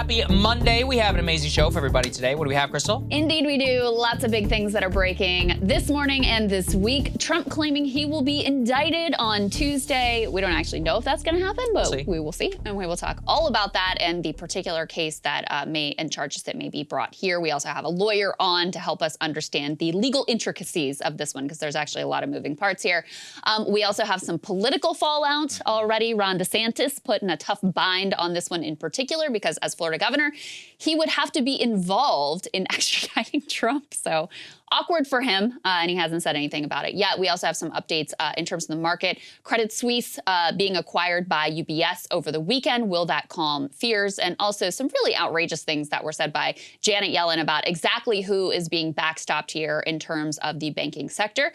Happy Monday. We have an amazing show for everybody today. What do we have, Krystal? Indeed we do. Lots of big things that are breaking this morning and this week. Trump claiming he will be indicted on Tuesday. We don't actually know if that's going to happen, but we will see. And we will talk all about that and the particular case that and charges that may be brought here. We also have a lawyer on to help us understand the legal intricacies of this one, because there's actually a lot of moving parts here. We also have some political fallout already. Ron Desantis put in a tough bind on this one in particular, because as Florida governor, he would have to be involved in extraditing Trump. So awkward for him, and he hasn't said anything about it yet. We also have some updates in terms of the market. Credit Suisse being acquired by UBS over the weekend. Will that calm fears? And also some really outrageous things that were said by Janet Yellen about exactly who is being backstopped here in terms of the banking sector.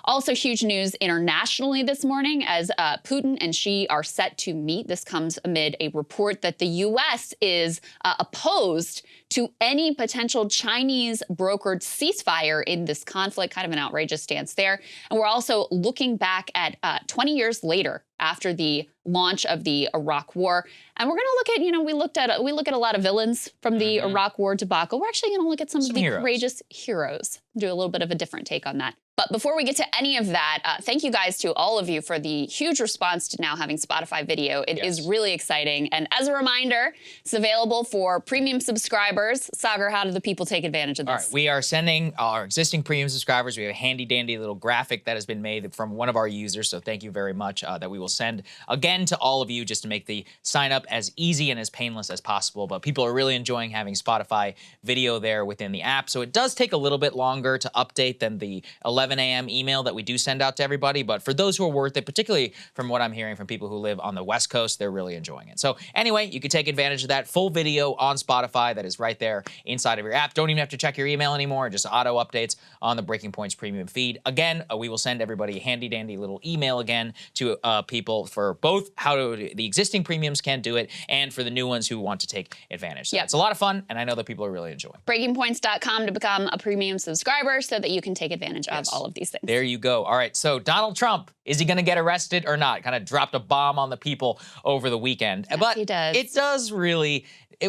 Also huge news internationally this morning as Putin and Xi are set to meet. This comes amid a report that the U.S. is opposed to any potential Chinese brokered ceasefire in this conflict. Kind of an outrageous stance there. And we're also looking back at 20 years later after the launch of the Iraq War. And we're going to look at, we look at a lot of villains from the Iraq War debacle. We're actually going to look at some of the courageous heroes. Do a little bit of a different take on that. But before we get to any of that, thank you guys to all of you for the huge response to now having Spotify video. It is really exciting. And as a reminder, it's available for premium subscribers. Saagar, how do the people take advantage of this? All right, we are sending our existing premium subscribers. We have a handy dandy little graphic that has been made from one of our users. So thank you very much that we will send again to all of you just to make the sign up as easy and as painless as possible. But people are really enjoying having Spotify video there within the app. So it does take a little bit longer to update than the 11 a.m. email that we do send out to everybody. But for those who are worth it, particularly from what I'm hearing from people who live on the West Coast, they're really enjoying it. So anyway, you can take advantage of that full video on Spotify that is right there inside of your app. Don't even have to check your email anymore. Just auto updates on the Breaking Points premium feed. Again, we will send everybody a handy dandy little email again to people for both the existing premiums can do it and for the new ones who want to take advantage. So it's a lot of fun, and I know that people are really enjoying. BreakingPoints.com to become a premium subscriber so that you can take advantage of all of these things. There you go. All right, so Donald Trump, is he going to get arrested or not? Kind of dropped a bomb on the people over the weekend. Yes, but he does. It does really...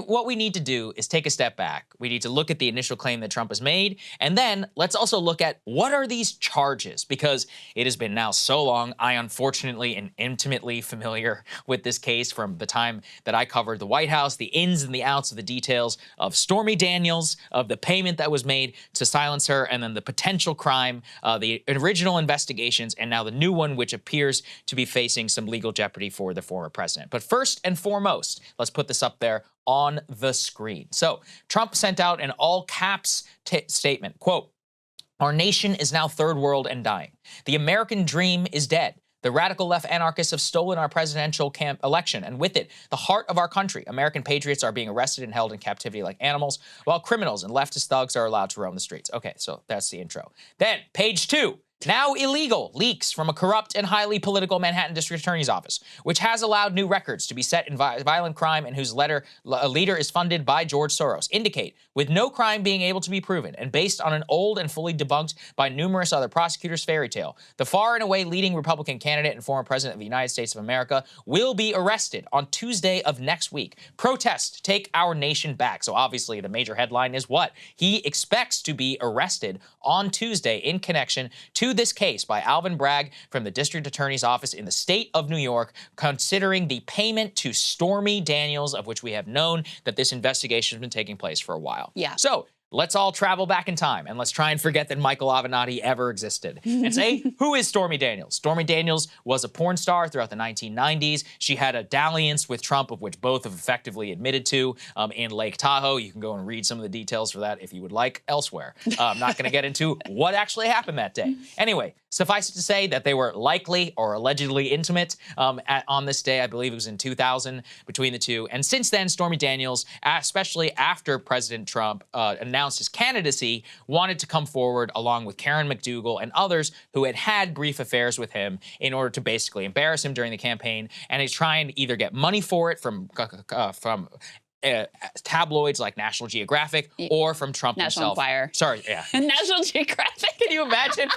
what we need to do is take a step back. We need to look at the initial claim that Trump has made, and then let's also look at what are these charges, because it has been now so long. I unfortunately am intimately familiar with this case from the time that I covered the White House, the ins and the outs of the details of Stormy Daniels, of the payment that was made to silence her, and then the potential crime, the original investigations, and now the new one, which appears to be facing some legal jeopardy for the former president. But first and foremost, let's put this up there on the screen. So Trump sent out an all caps statement, quote, "Our nation is now third world and dying. The American dream is dead. The radical left anarchists have stolen our presidential election, and with it, the heart of our country. American patriots are being arrested and held in captivity like animals, while criminals and leftist thugs are allowed to roam the streets." Okay, so that's the intro. Then, page 2. Now illegal leaks from a corrupt and highly political Manhattan District Attorney's Office, which has allowed new records to be set in violent crime and whose leader is funded by George Soros, indicate, with no crime being able to be proven and based on an old and fully debunked by numerous other prosecutors fairy tale, the far and away leading Republican candidate and former president of the United States of America will be arrested on Tuesday of next week. Protest, take our nation back. So obviously the major headline is what? He expects to be arrested on Tuesday in connection to this case by Alvin Bragg from the District Attorney's Office in the state of New York, considering the payment to Stormy Daniels, of which we have known that this investigation has been taking place for a while. Yeah. So let's all travel back in time and let's try and forget that Michael Avenatti ever existed and say, who is Stormy Daniels? Stormy Daniels was a porn star throughout the 1990s. She had a dalliance with Trump, of which both have effectively admitted to in Lake Tahoe. You can go and read some of the details for that if you would like elsewhere. I'm not going to get into what actually happened that day. Anyway, suffice it to say that they were likely or allegedly intimate on this day. I believe it was in 2000 between the two. And since then, Stormy Daniels, especially after President Trump announced his candidacy, wanted to come forward along with Karen McDougal and others who had had brief affairs with him in order to basically embarrass him during the campaign. And he's trying to either get money for it from tabloids like National Geographic or from Trump National himself. Enquirer. Sorry, yeah. National Geographic. Can you imagine?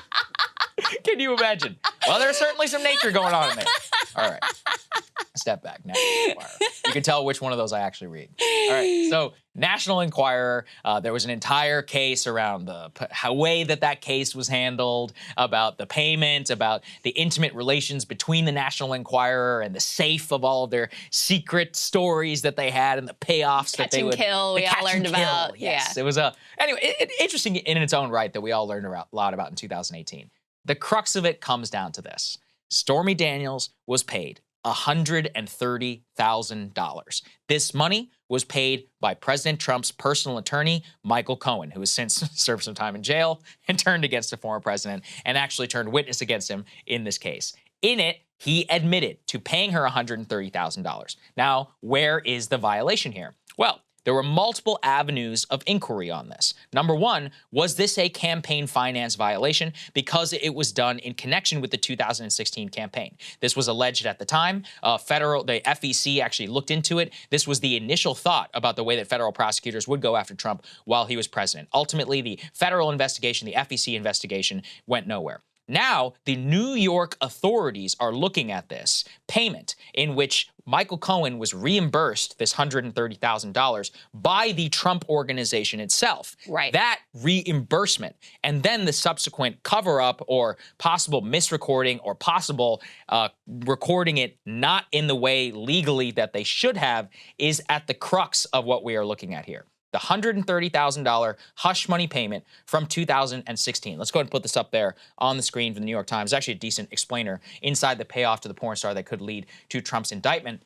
Can you imagine? Well, there's certainly some nature going on in there. All right. Step back, National Enquirer. You can tell which one of those I actually read. All right, so National Enquirer, there was an entire case around the way that case was handled, about the payment, about the intimate relations between the National Enquirer and the safe of all of their secret stories that they had and the payoffs that they would— Catch and kill, we all learned about. Yes, yeah. it was anyway, interesting in its own right that we all learned a lot about in 2018. The crux of it comes down to this. Stormy Daniels was paid $130,000. This money was paid by President Trump's personal attorney, Michael Cohen, who has since served some time in jail and turned against the former president and actually turned witness against him in this case. In it, he admitted to paying her $130,000. Now, where is the violation here? Well, there were multiple avenues of inquiry on this. Number one, was this a campaign finance violation because it was done in connection with the 2016 campaign? This was alleged at the time. The FEC actually looked into it. This was the initial thought about the way that federal prosecutors would go after Trump while he was president. Ultimately, the federal investigation, the FEC investigation, went nowhere. Now, the New York authorities are looking at this payment in which Michael Cohen was reimbursed this $130,000 by the Trump organization itself. Right. That reimbursement and then the subsequent cover-up or possible misrecording or possible recording it not in the way legally that they should have is at the crux of what we are looking at here. The $130,000 hush money payment from 2016. Let's go ahead and put this up there on the screen for the New York Times. It's actually a decent explainer inside the payoff to the porn star that could lead to Trump's indictment.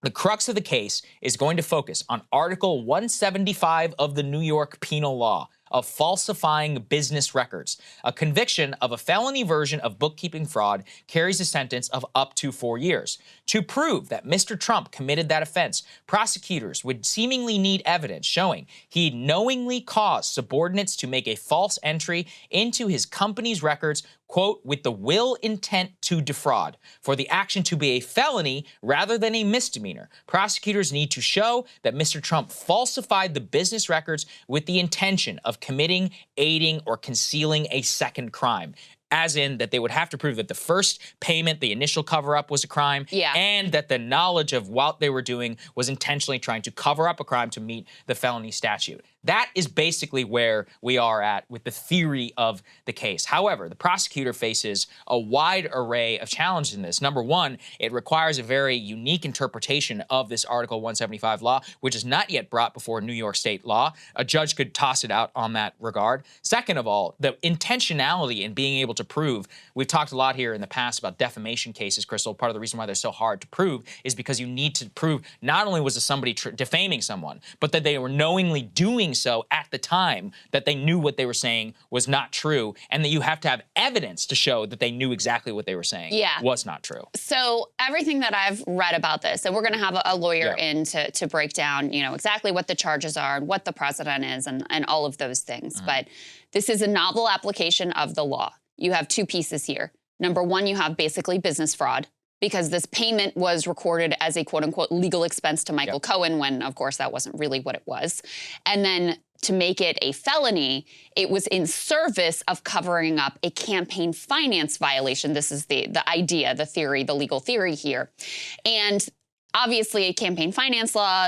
The crux of the case is going to focus on Article 175 of the New York Penal Law of falsifying business records. A conviction of a felony version of bookkeeping fraud carries a sentence of up to 4 years. To prove that Mr. Trump committed that offense, prosecutors would seemingly need evidence showing he knowingly caused subordinates to make a false entry into his company's records, quote, with the will intent to defraud. For the action to be a felony rather than a misdemeanor, prosecutors need to show that Mr. Trump falsified the business records with the intention of committing, aiding, or concealing a second crime. As in that they would have to prove that the first payment, the initial cover-up, was a crime, and that the knowledge of what they were doing was intentionally trying to cover up a crime to meet the felony statute. That is basically where we are at with the theory of the case. However, the prosecutor faces a wide array of challenges in this. Number one, it requires a very unique interpretation of this Article 175 law, which is not yet brought before New York State law. A judge could toss it out on that regard. Second of all, the intentionality in being able to prove, we've talked a lot here in the past about defamation cases, Krystal. Part of the reason why they're so hard to prove is because you need to prove not only was it somebody defaming someone, but that they were knowingly doing so at the time, that they knew what they were saying was not true, and that you have to have evidence to show that they knew exactly what they were saying was not true. So everything that I've read about this, and we're going to have a lawyer in to break down, you know, exactly what the charges are and what the precedent is and all of those things. But this is a novel application of the law. You have two pieces here. Number one, you have basically business fraud, because this payment was recorded as a quote-unquote legal expense to Michael Cohen when, of course, that wasn't really what it was. And then to make it a felony, it was in service of covering up a campaign finance violation. This is the idea, the theory, the legal theory here. And obviously, a campaign finance law,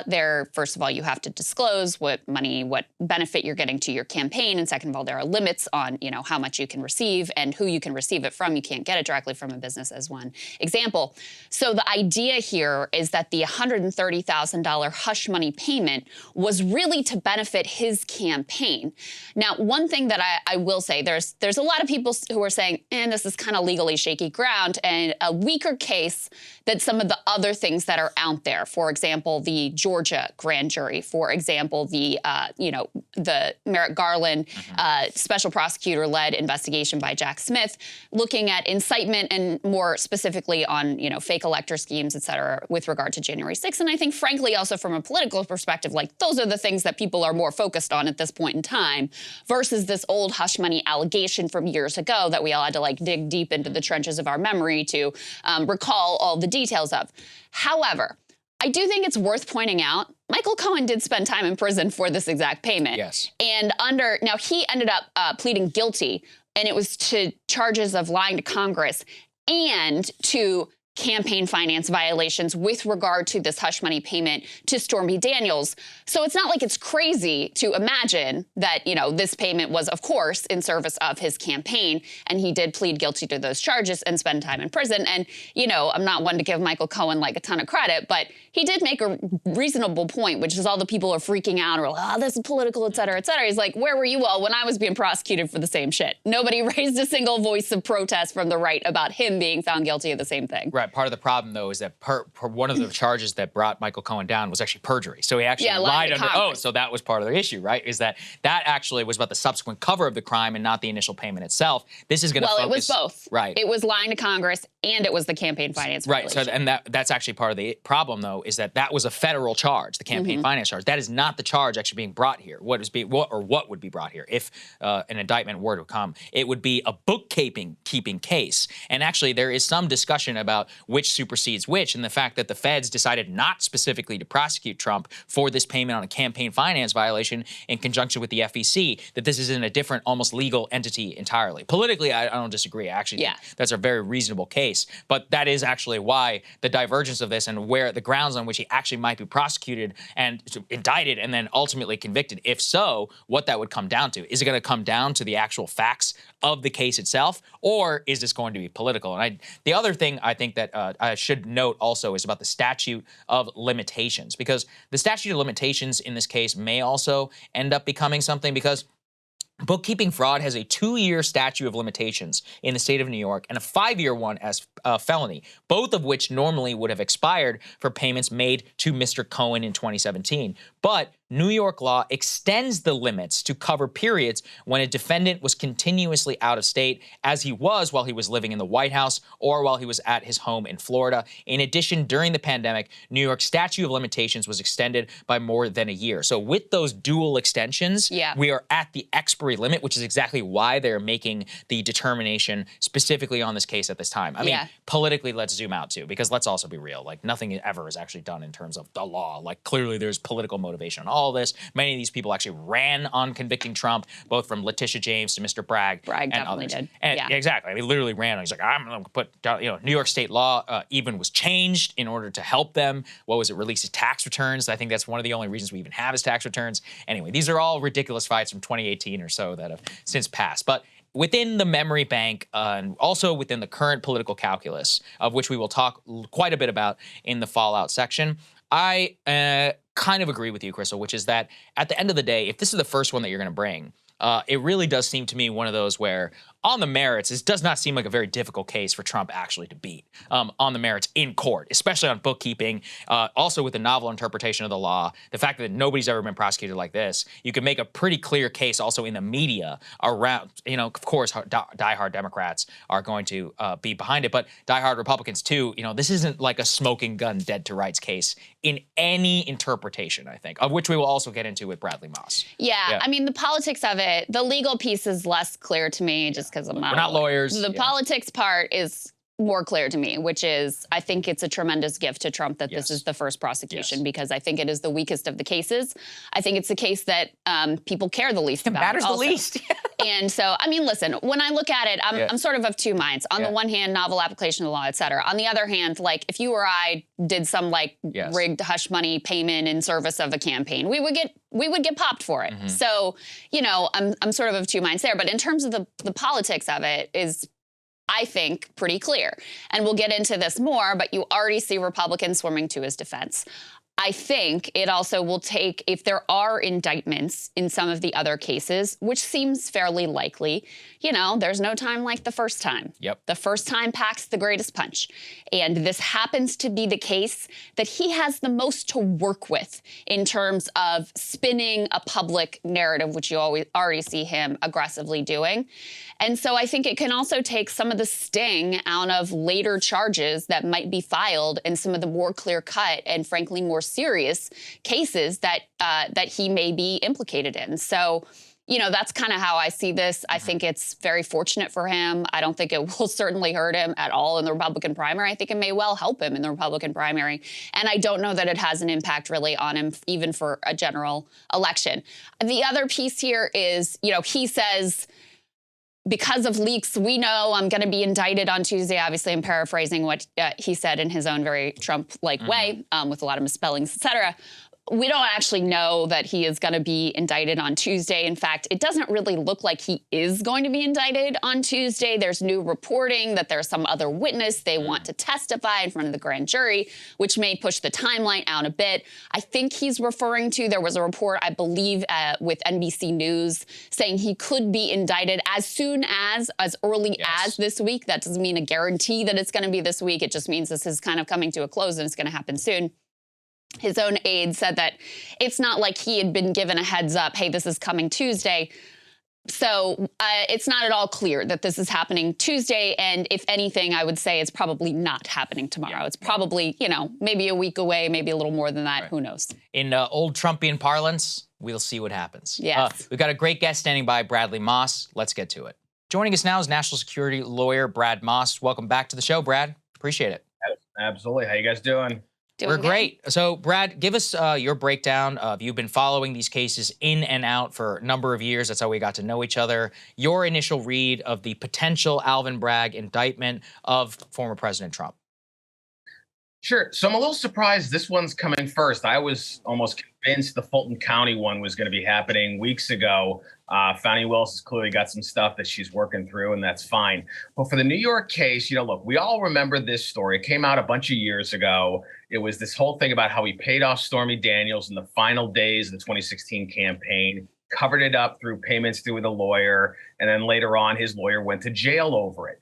first of all, you have to disclose what money, what benefit you're getting to your campaign. And second of all, there are limits on, you know, how much you can receive and who you can receive it from. You can't get it directly from a business, as one example. So the idea here is that the $130,000 hush money payment was really to benefit his campaign. Now, one thing that I will say, there's a lot of people who are saying, this is kind of legally shaky ground, and a weaker case than some of the other things that are out there. For example, the Georgia grand jury. For example, the Merrick Garland special prosecutor-led investigation by Jack Smith, looking at incitement and more specifically on, you know, fake elector schemes, et cetera, with regard to January 6th. And I think, frankly, also from a political perspective, like those are the things that people are more focused on at this point in time versus this old hush money allegation from years ago that we all had to like dig deep into the trenches of our memory to recall all the details of. However, I do think it's worth pointing out, Michael Cohen did spend time in prison for this exact payment. Yes. And now he ended up pleading guilty, and it was to charges of lying to Congress and to campaign finance violations with regard to this hush money payment to Stormy Daniels. So it's not like it's crazy to imagine that, you know, this payment was, of course, in service of his campaign, and he did plead guilty to those charges and spend time in prison. And, you know, I'm not one to give Michael Cohen like a ton of credit, but he did make a reasonable point, which is all the people are freaking out or like, oh, this is political, et cetera, et cetera. He's like, where were you all when I was being prosecuted for the same shit? Nobody raised a single voice of protest from the right about him being found guilty of the same thing. Right. Part of the problem, though, is that one of the charges that brought Michael Cohen down was actually perjury. So he actually lied under oath. So that was part of the issue, right? Is that actually was about the subsequent cover of the crime and not the initial payment itself. This is going to focus. Well, it was both. Right. It was lying to Congress and it was the campaign finance violation. Right. So and that's actually part of the problem, though, is that was a federal charge, the campaign finance charge. That is not the charge actually being brought here. What would be brought here if an indictment were to come? It would be a bookkeeping case. And actually, there is some discussion about which supersedes which, and the fact that the feds decided not specifically to prosecute Trump for this payment on a campaign finance violation in conjunction with the FEC, that this is in a different, almost legal entity entirely. Politically, I don't disagree. I actually think that's a very reasonable case. But that is actually why the divergence of this and where the grounds on which he actually might be prosecuted and indicted and then ultimately convicted. If so, what that would come down to. Is it going to come down to the actual facts of the case itself, or is this going to be political? And the other thing I think that I should note also is about the statute of limitations, because the statute of limitations in this case may also end up becoming something, because bookkeeping fraud has a 2-year statute of limitations in the state of New York and a 5-year one as a felony, both of which normally would have expired for payments made to Mr. Cohen in 2017. But New York law extends the limits to cover periods when a defendant was continuously out of state, as he was while he was living in the White House or while he was at his home in Florida. In addition, during the pandemic, New York's statute of limitations was extended by more than a year. So with those dual extensions, we are at the expiry limit, which is exactly why they're making the determination specifically on this case at this time. I mean, politically, let's zoom out too, because let's also be real. Like, nothing ever is actually done in terms of the law. Like, clearly there's political motivation on all this. Many of these people actually ran on convicting Trump, both from Letitia James to Mr. Bragg and definitely others. Did. And exactly. I mean, literally ran on. He's like, I'm going to put, New York state law even was changed in order to help them. What was it? Release his tax returns. I think that's one of the only reasons we even have his tax returns. Anyway, these are all ridiculous fights from 2018 or so that have since passed. But within the memory bank and also within the current political calculus, of which we will talk quite a bit about in the Fallout section, I kind of agree with you, Krystal, which is that at the end of the day, if this is the first one that you're going to bring, it really does seem to me one of those where, on the merits, this does not seem like a very difficult case for Trump actually to beat on the merits in court, especially on bookkeeping. Also with the novel interpretation of the law, the fact that nobody's ever been prosecuted like this, you can make a pretty clear case also in the media around, of course, diehard Democrats are going to be behind it, but diehard Republicans too. This isn't like a smoking gun dead to rights case in any interpretation, I think, of which we will also get into with Bradley Moss. Yeah. I mean, the politics of it, the legal piece is less clear to me just because I'm not. We're not lawyers. The politics part is more clear to me, which is I think it's a tremendous gift to Trump that this is the first prosecution because I think it is the weakest of the cases. I think it's the case that people care the least about. It matters the least. And so, I mean, listen, when I look at it, I'm sort of two minds. On the one hand, novel application of the law, et cetera. On the other hand, like if you or I did some rigged hush money payment in service of a campaign, we would get popped for it. So, I'm sort of two minds there. But in terms of the politics of it is, I think, pretty clear. And we'll get into this more, but you already see Republicans swarming to his defense. I think it also will take, if there are indictments in some of the other cases, which seems fairly likely, there's no time like the first time. The first time packs the greatest punch. And this happens to be the case that he has the most to work with in terms of spinning a public narrative, which you already see him aggressively doing. And so I think it can also take some of the sting out of later charges that might be filed in some of the more clear-cut and frankly more serious cases that he may be implicated in. So, that's kind of how I see this. I think it's very fortunate for him. I don't think it will certainly hurt him at all in the Republican primary. I think it may well help him in the Republican primary. And I don't know that it has an impact really on him, even for a general election. The other piece here is, he says because of leaks, we know I'm going to be indicted on Tuesday. Obviously, I'm paraphrasing what he said in his own very Trump-like way, with a lot of misspellings, et cetera. We don't actually know that he is going to be indicted on Tuesday. In fact, it doesn't really look like he is going to be indicted on Tuesday. There's new reporting that there's some other witness they want to testify in front of the grand jury, which may push the timeline out a bit. I think he's referring to, there was a report, I believe, with NBC News saying he could be indicted as soon as early as this week. That doesn't mean a guarantee that it's going to be this week. It just means this is kind of coming to a close and it's going to happen soon. His own aide said that it's not like he had been given a heads up, hey, this is coming Tuesday. So it's not at all clear that this is happening Tuesday. And if anything, I would say it's probably not happening tomorrow. It's probably, maybe a week away, maybe a little more than that. Right. Who knows? In old Trumpian parlance, we'll see what happens. Yes. We've got a great guest standing by, Bradley Moss. Let's get to it. Joining us now is national security lawyer Brad Moss. Welcome back to the show, Brad. Appreciate it. Absolutely. How you guys doing? We're great. So, Brad, give us your breakdown of, you've been following these cases in and out for a number of years. That's how we got to know each other. Your initial read of the potential Alvin Bragg indictment of former President Trump. Sure. So I'm a little surprised this one's coming first. I was almost convinced the Fulton County one was going to be happening weeks ago. Fani Willis has clearly got some stuff that she's working through, and that's fine. But for the New York case, look, we all remember this story. It came out a bunch of years ago. It was this whole thing about how he paid off Stormy Daniels in the final days of the 2016 campaign, covered it up through payments through the lawyer, and then later on, his lawyer went to jail over it.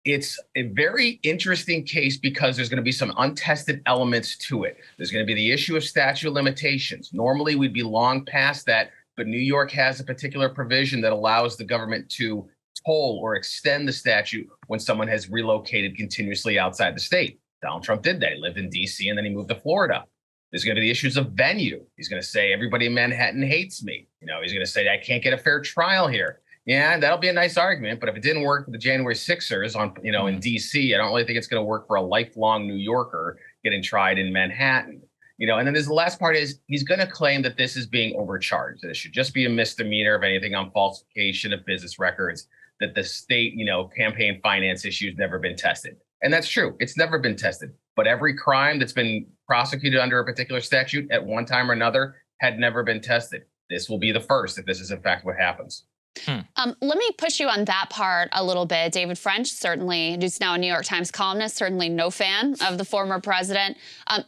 It's a very interesting case because there's going to be some untested elements to it. There's going to be the issue of statute of limitations. Normally, we'd be long past that, but New York has a particular provision that allows the government to toll or extend the statute when someone has relocated continuously outside the state. Donald Trump did that. He lived in D.C. and then he moved to Florida. There's going to be the issues of venue. He's going to say, everybody in Manhattan hates me. He's going to say, I can't get a fair trial here. Yeah, that'll be a nice argument. But if it didn't work for the January 6ers in D.C., I don't really think it's going to work for a lifelong New Yorker getting tried in Manhattan. And then there's the last part is he's going to claim that this is being overcharged, that it should just be a misdemeanor of anything on falsification of business records, that the state, campaign finance issue has never been tested. And that's true. It's never been tested. But every crime that's been prosecuted under a particular statute at one time or another had never been tested. This will be the first if this is in fact what happens. Let me push you on that part a little bit. David French, certainly, who's now a New York Times columnist, certainly no fan of the former president.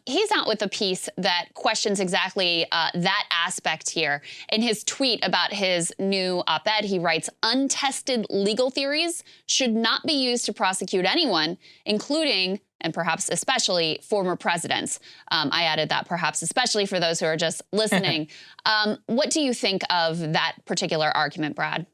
He's out with a piece that questions exactly that aspect here. In his tweet about his new op-ed, he writes, untested legal theories should not be used to prosecute anyone, including and perhaps especially former presidents. I added that perhaps especially for those who are just listening. What do you think of that particular argument, Brad?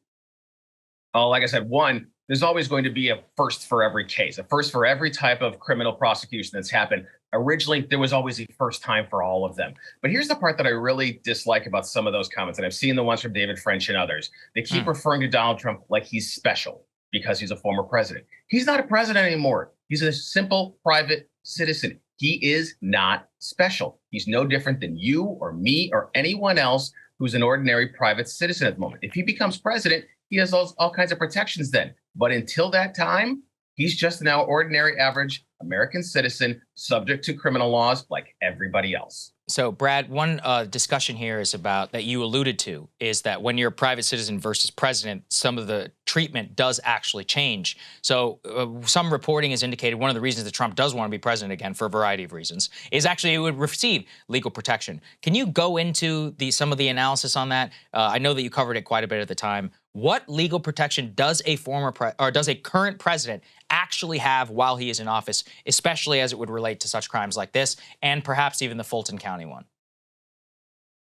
Oh, like I said, one, there's always going to be a first for every case, a first for every type of criminal prosecution that's happened. Originally, there was always a first time for all of them. But here's the part that I really dislike about some of those comments, and I've seen the ones from David French and others. They keep referring to Donald Trump like he's special because he's a former president. He's not a president anymore. He's a simple private citizen. He is not special. He's no different than you or me or anyone else who's an ordinary private citizen at the moment. If he becomes president, he has all kinds of protections then. But until that time, he's just an ordinary, average American citizen subject to criminal laws like everybody else. So, Brad, one discussion here is about that you alluded to is that when you're a private citizen versus president, some of the treatment does actually change. So some reporting has indicated one of the reasons that Trump does want to be president again, for a variety of reasons, is actually he would receive legal protection. Can you go into some of the analysis on that? I know that you covered it quite a bit at the time. What legal protection does a current president actually have while he is in office, especially as it would relate to such crimes like this, and perhaps even the Fulton County one?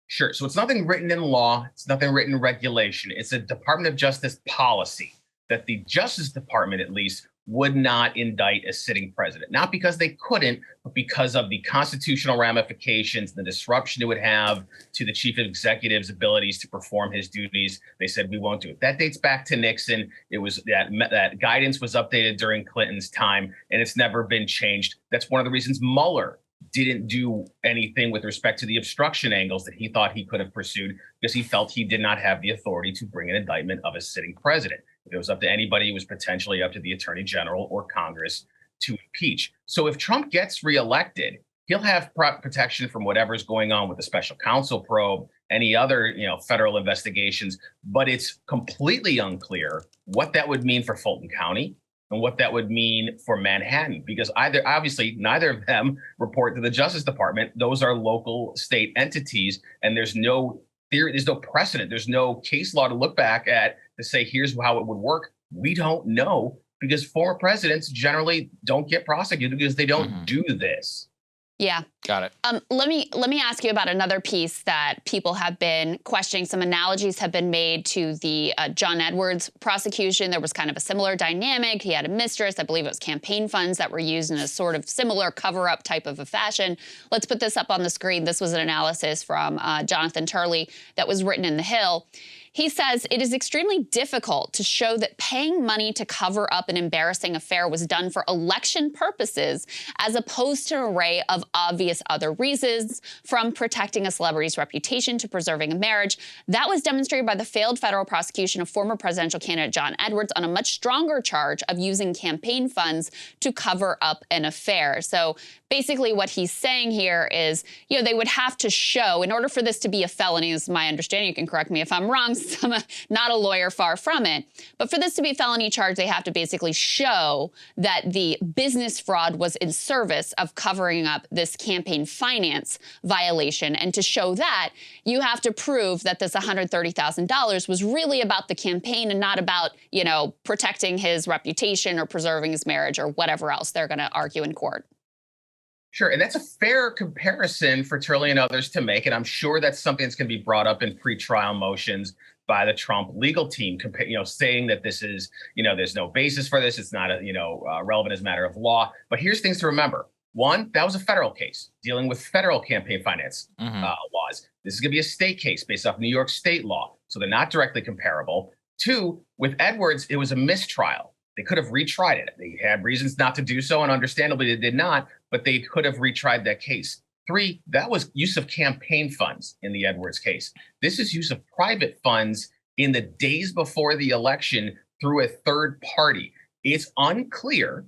Sure. So it's nothing written in law. It's nothing written in regulation. It's a Department of Justice policy that the Justice Department, at least, would not indict a sitting president. Not because they couldn't, but because of the constitutional ramifications, the disruption it would have to the chief executive's abilities to perform his duties. They said, we won't do it. That dates back to Nixon. It was that guidance was updated during Clinton's time, and it's never been changed. That's one of the reasons Mueller didn't do anything with respect to the obstruction angles that he thought he could have pursued, because he felt he did not have the authority to bring an indictment of a sitting president. If it was up to anybody, it was potentially up to the attorney general or Congress to impeach. So if Trump gets reelected, he'll have protection from whatever's going on with the special counsel probe, any other, federal investigations. But it's completely unclear what that would mean for Fulton County and what that would mean for Manhattan, because obviously neither of them report to the Justice Department. Those are local state entities, and there's no precedent. There's no case law to look back at to say, here's how it would work. We don't know, because former presidents generally don't get prosecuted because they don't do this. Yeah. Got it. Let me ask you about another piece that people have been questioning. Some analogies have been made to the John Edwards prosecution. There was kind of a similar dynamic. He had a mistress. I believe it was campaign funds that were used in a sort of similar cover-up type of a fashion. Let's put this up on the screen. This was an analysis from Jonathan Turley that was written in The Hill. He says it is extremely difficult to show that paying money to cover up an embarrassing affair was done for election purposes, as opposed to an array of obvious other reasons, from protecting a celebrity's reputation to preserving a marriage. That was demonstrated by the failed federal prosecution of former presidential candidate John Edwards on a much stronger charge of using campaign funds to cover up an affair. So basically what he's saying here is, they would have to show, in order for this to be a felony, is my understanding, you can correct me if I'm wrong, I'm not a lawyer, far from it. But for this to be a felony charge, they have to basically show that the business fraud was in service of covering up this campaign finance violation. And to show that, you have to prove that this $130,000 was really about the campaign and not about, protecting his reputation or preserving his marriage or whatever else they're going to argue in court. Sure. And that's a fair comparison for Turley and others to make. And I'm sure that's something that's going to be brought up in pretrial motions by the Trump legal team, saying that this is, there's no basis for this. It's not, relevant as a matter of law. But here's things to remember. One, that was a federal case dealing with federal campaign finance laws. This is going to be a state case based off New York state law. So they're not directly comparable. Two, with Edwards, it was a mistrial. They could have retried it. They had reasons not to do so, and understandably they did not, but they could have retried that case. Three, that was use of campaign funds in the Edwards case. This is use of private funds in the days before the election through a third party. It's unclear,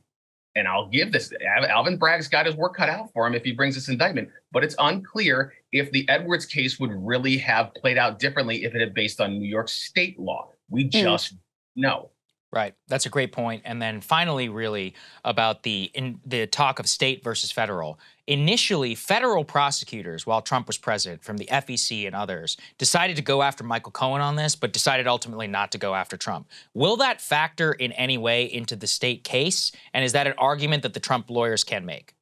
and I'll give this, Alvin Bragg's got his work cut out for him if he brings this indictment, but it's unclear if the Edwards case would really have played out differently if it had based on New York state law. We just know. Right. That's a great point. And then finally, really, about the talk of state versus federal. Initially, federal prosecutors, while Trump was president, from the FEC and others, decided to go after Michael Cohen on this, but decided ultimately not to go after Trump. Will that factor in any way into the state case? And is that an argument that the Trump lawyers can make?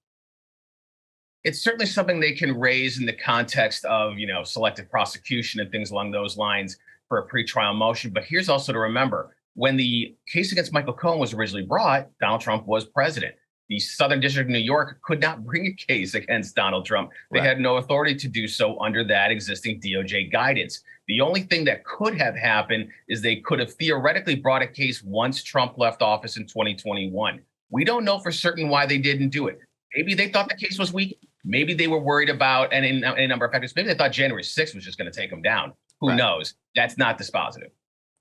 It's certainly something they can raise in the context of, selective prosecution and things along those lines for a pretrial motion. But here's also to remember. When the case against Michael Cohen was originally brought, Donald Trump was president. The Southern District of New York could not bring a case against Donald Trump. They had no authority to do so under that existing DOJ guidance. The only thing that could have happened is they could have theoretically brought a case once Trump left office in 2021. We don't know for certain why they didn't do it. Maybe they thought the case was weak. Maybe they were worried about, and in a number of factors, maybe they thought January 6th was just going to take them down. Who knows? That's not dispositive.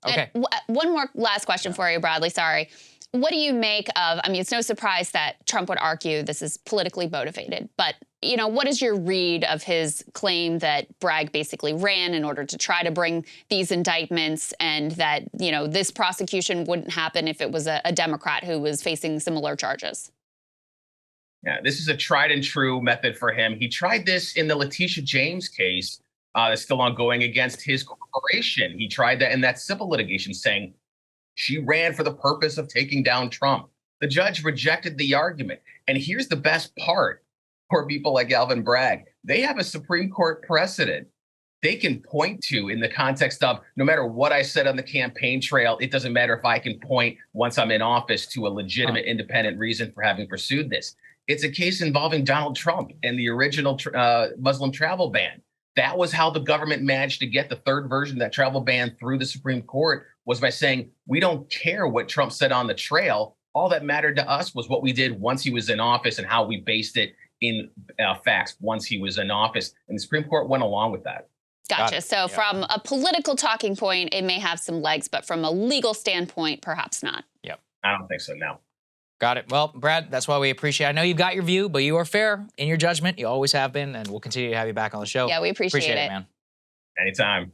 Okay. And one more last question for you, Bradley. Sorry. What do you make of, it's no surprise that Trump would argue this is politically motivated, but, what is your read of his claim that Bragg basically ran in order to try to bring these indictments, and that, this prosecution wouldn't happen if it was a Democrat who was facing similar charges? Yeah, this is a tried and true method for him. He tried this in the Letitia James case. That's still ongoing against his corporation. He tried that in that civil litigation, saying she ran for the purpose of taking down Trump. The judge rejected the argument. And here's the best part for people like Alvin Bragg. They have a Supreme Court precedent they can point to in the context of, no matter what I said on the campaign trail, it doesn't matter if I can point once I'm in office to a legitimate independent reason for having pursued this. It's a case involving Donald Trump and the original Muslim travel ban. That was how the government managed to get the third version of that travel ban through the Supreme Court, was by saying, we don't care what Trump said on the trail. All that mattered to us was what we did once he was in office and how we based it in facts once he was in office. And the Supreme Court went along with that. Gotcha. So from a political talking point, it may have some legs, but from a legal standpoint, perhaps not. Yep. I don't think so, no. Got it. Well, Brad, that's why we appreciate it. I know you've got your view, but you are fair in your judgment. You always have been, and we'll continue to have you back on the show. Yeah, we appreciate it, man. Anytime.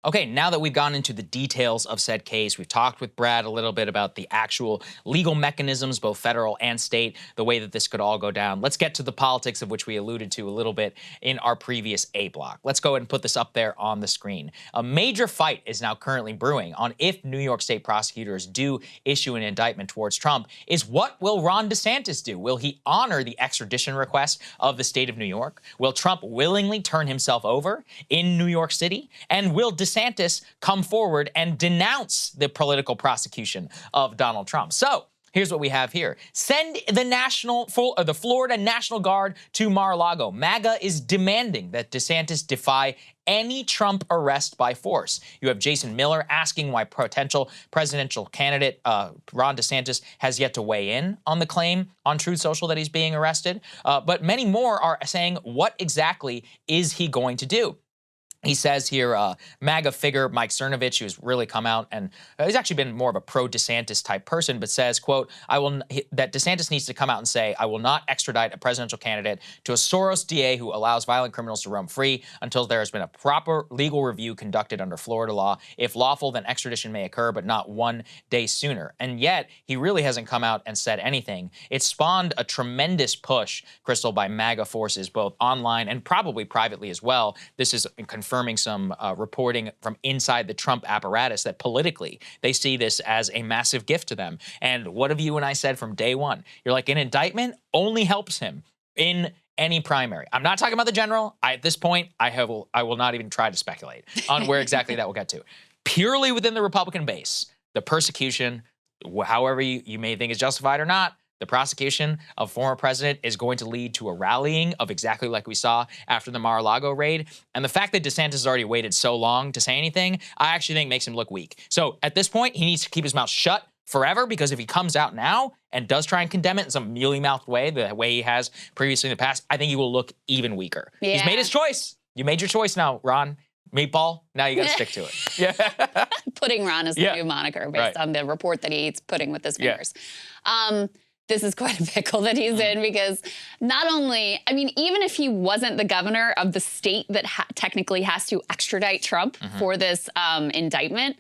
Okay, now that we've gone into the details of said case, we've talked with Brad a little bit about the actual legal mechanisms, both federal and state, the way that this could all go down. Let's get to the politics, of which we alluded to a little bit in our previous A block. Let's go ahead and put this up there on the screen. A major fight is now currently brewing on if New York State prosecutors do issue an indictment towards Trump is what will Ron DeSantis do? Will he honor the extradition request of the state of New York? Will Trump willingly turn himself over in New York City? And will DeSantis come forward and denounce the political prosecution of Donald Trump? So here's what we have here. Send the Florida National Guard to Mar-a-Lago. MAGA is demanding that DeSantis defy any Trump arrest by force. You have Jason Miller asking why potential presidential candidate Ron DeSantis has yet to weigh in on the claim on Truth Social that he's being arrested. But many more are saying, what exactly is he going to do? He says here, MAGA figure Mike Cernovich, who's really come out and he's actually been more of a pro-DeSantis type person, but says, quote, that DeSantis needs to come out and say, I will not extradite a presidential candidate to a Soros DA who allows violent criminals to roam free until there has been a proper legal review conducted under Florida law. If lawful, then extradition may occur, but not 1 day sooner. And yet, he really hasn't come out and said anything. It spawned a tremendous push, Krystal, by MAGA forces, both online and probably privately as well. This is confirming some reporting from inside the Trump apparatus that politically they see this as a massive gift to them. And what have you and I said from day one? You're like, an indictment only helps him in any primary. I'm not talking about the general. At this point, I will not even try to speculate on where exactly that will get to. Purely within the Republican base, the persecution, however you may think is justified or not, the prosecution of former president is going to lead to a rallying of exactly like we saw after the Mar-a-Lago raid. And the fact that DeSantis has already waited so long to say anything, I actually think makes him look weak. So at this point, he needs to keep his mouth shut forever, because if he comes out now and does try and condemn it in some mealy-mouthed way, the way he has previously in the past, I think he will look even weaker. Yeah. He's made his choice. You made your choice now, Ron. Meatball, now you got to stick to it. Yeah. Pudding Ron is the new moniker based on the report that he eats pudding with his fingers. This is quite a pickle that he's in, because not only, I mean, even if he wasn't the governor of the state that technically has to extradite Trump for this indictment,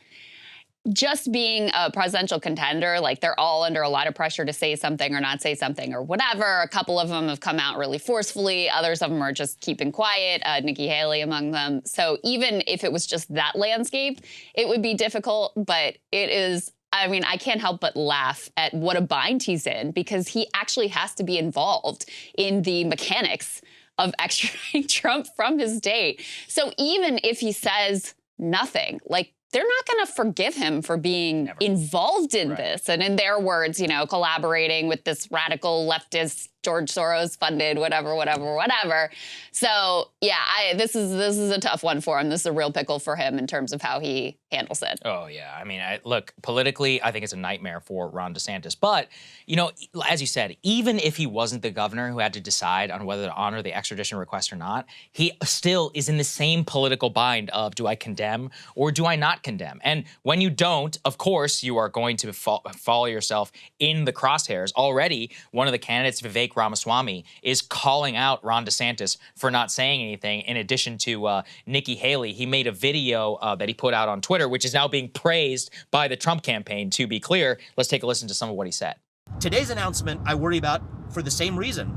just being a presidential contender, like they're all under a lot of pressure to say something or not say something or whatever. A couple of them have come out really forcefully. Others of them are just keeping quiet, Nikki Haley among them. So even if it was just that landscape, it would be difficult, but it is, I mean, I can't help but laugh at what a bind he's in, because he actually has to be involved in the mechanics of extraditing Trump from his state. So even if he says nothing, like, they're not going to forgive him for being involved in this. And in their words, you know, collaborating with this radical leftist, George Soros funded, whatever. So yeah, this is a tough one for him. This is a real pickle for him in terms of how he handles it. Oh yeah, I mean, look, politically, I think it's a nightmare for Ron DeSantis. But you know, as you said, even if he wasn't the governor who had to decide on whether to honor the extradition request or not, he still is in the same political bind of, do I condemn or do I not condemn? And when you don't, of course, you are going to follow yourself in the crosshairs. Already, one of the candidates, Vivek Ramaswamy, is calling out Ron DeSantis for not saying anything. In addition to Nikki Haley, he made a video that he put out on Twitter, which is now being praised by the Trump campaign, to be clear. Let's take a listen to some of what he said. Today's announcement I worry about for the same reason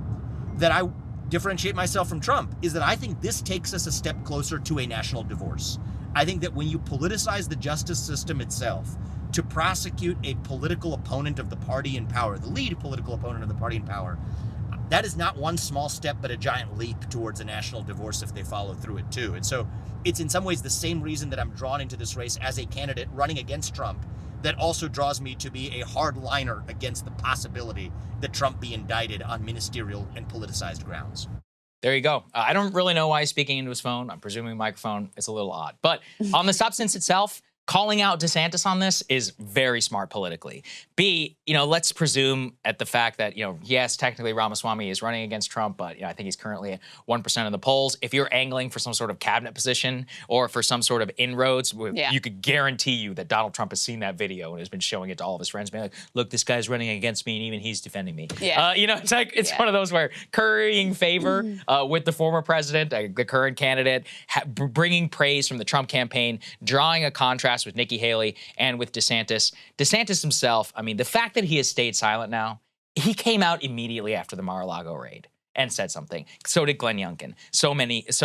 that I differentiate myself from Trump, is that I think this takes us a step closer to a national divorce. I think that when you politicize the justice system itself to prosecute a political opponent of the party in power, the lead political opponent of the party in power, that is not one small step, but a giant leap towards a national divorce if they follow through it too. And so it's in some ways the same reason that I'm drawn into this race as a candidate running against Trump, that also draws me to be a hardliner against the possibility that Trump be indicted on ministerial and politicized grounds. There you go. I don't really know why he's speaking into his phone. I'm presuming microphone. It's a little odd. But on the substance itself, calling out DeSantis on this is very smart politically. B, let's presume at the fact that, yes, technically Ramaswamy is running against Trump, but I think he's currently at 1% of the polls. If you're angling for some sort of cabinet position or for some sort of inroads, you could guarantee you that Donald Trump has seen that video and has been showing it to all of his friends, being like, look, this guy's running against me and even he's defending me. Yeah. It's one of those where currying favor with the former president, the current candidate, bringing praise from the Trump campaign, drawing a contrast with Nikki Haley and with DeSantis. DeSantis himself, the fact that he has stayed silent now, he came out immediately after the Mar-a-Lago raid and said something. So did Glenn Youngkin. So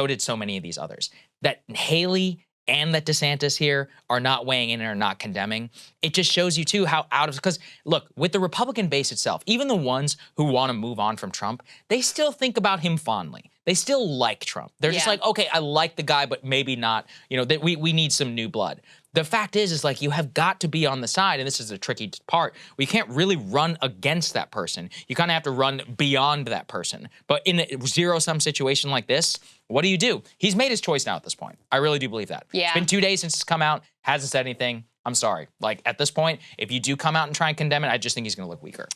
did so many of these others. That Haley and that DeSantis here are not weighing in and are not condemning. It just shows you, too, how because, look, with the Republican base itself, even the ones who want to move on from Trump, they still think about him fondly. They still like Trump. They're just like, okay, I like the guy, but maybe not, that we need some new blood. The fact is like you have got to be on the side, and this is the tricky part, we can't really run against that person. You kind of have to run beyond that person. But in a zero-sum situation like this, what do? He's made his choice now at this point. I really do believe that. Yeah. It's been 2 days since it's come out, hasn't said anything. I'm sorry. Like, at this point, if you do come out and try and condemn it, I just think he's going to look weaker.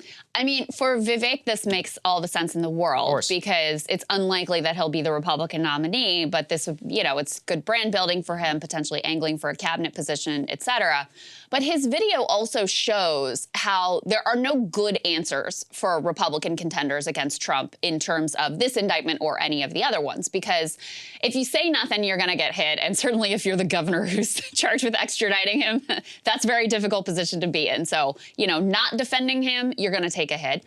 For Vivek, this makes all the sense in the world because it's unlikely that he'll be the Republican nominee, but this would, it's good brand building for him, potentially angling for a cabinet position, et cetera. But his video also shows how there are no good answers for Republican contenders against Trump in terms of this indictment or any of the other ones, because if you say nothing, you're going to get hit. And certainly if you're the governor who's charged with extraditing him, that's a very difficult position to be in. So, not defending him, you're going to take a hit.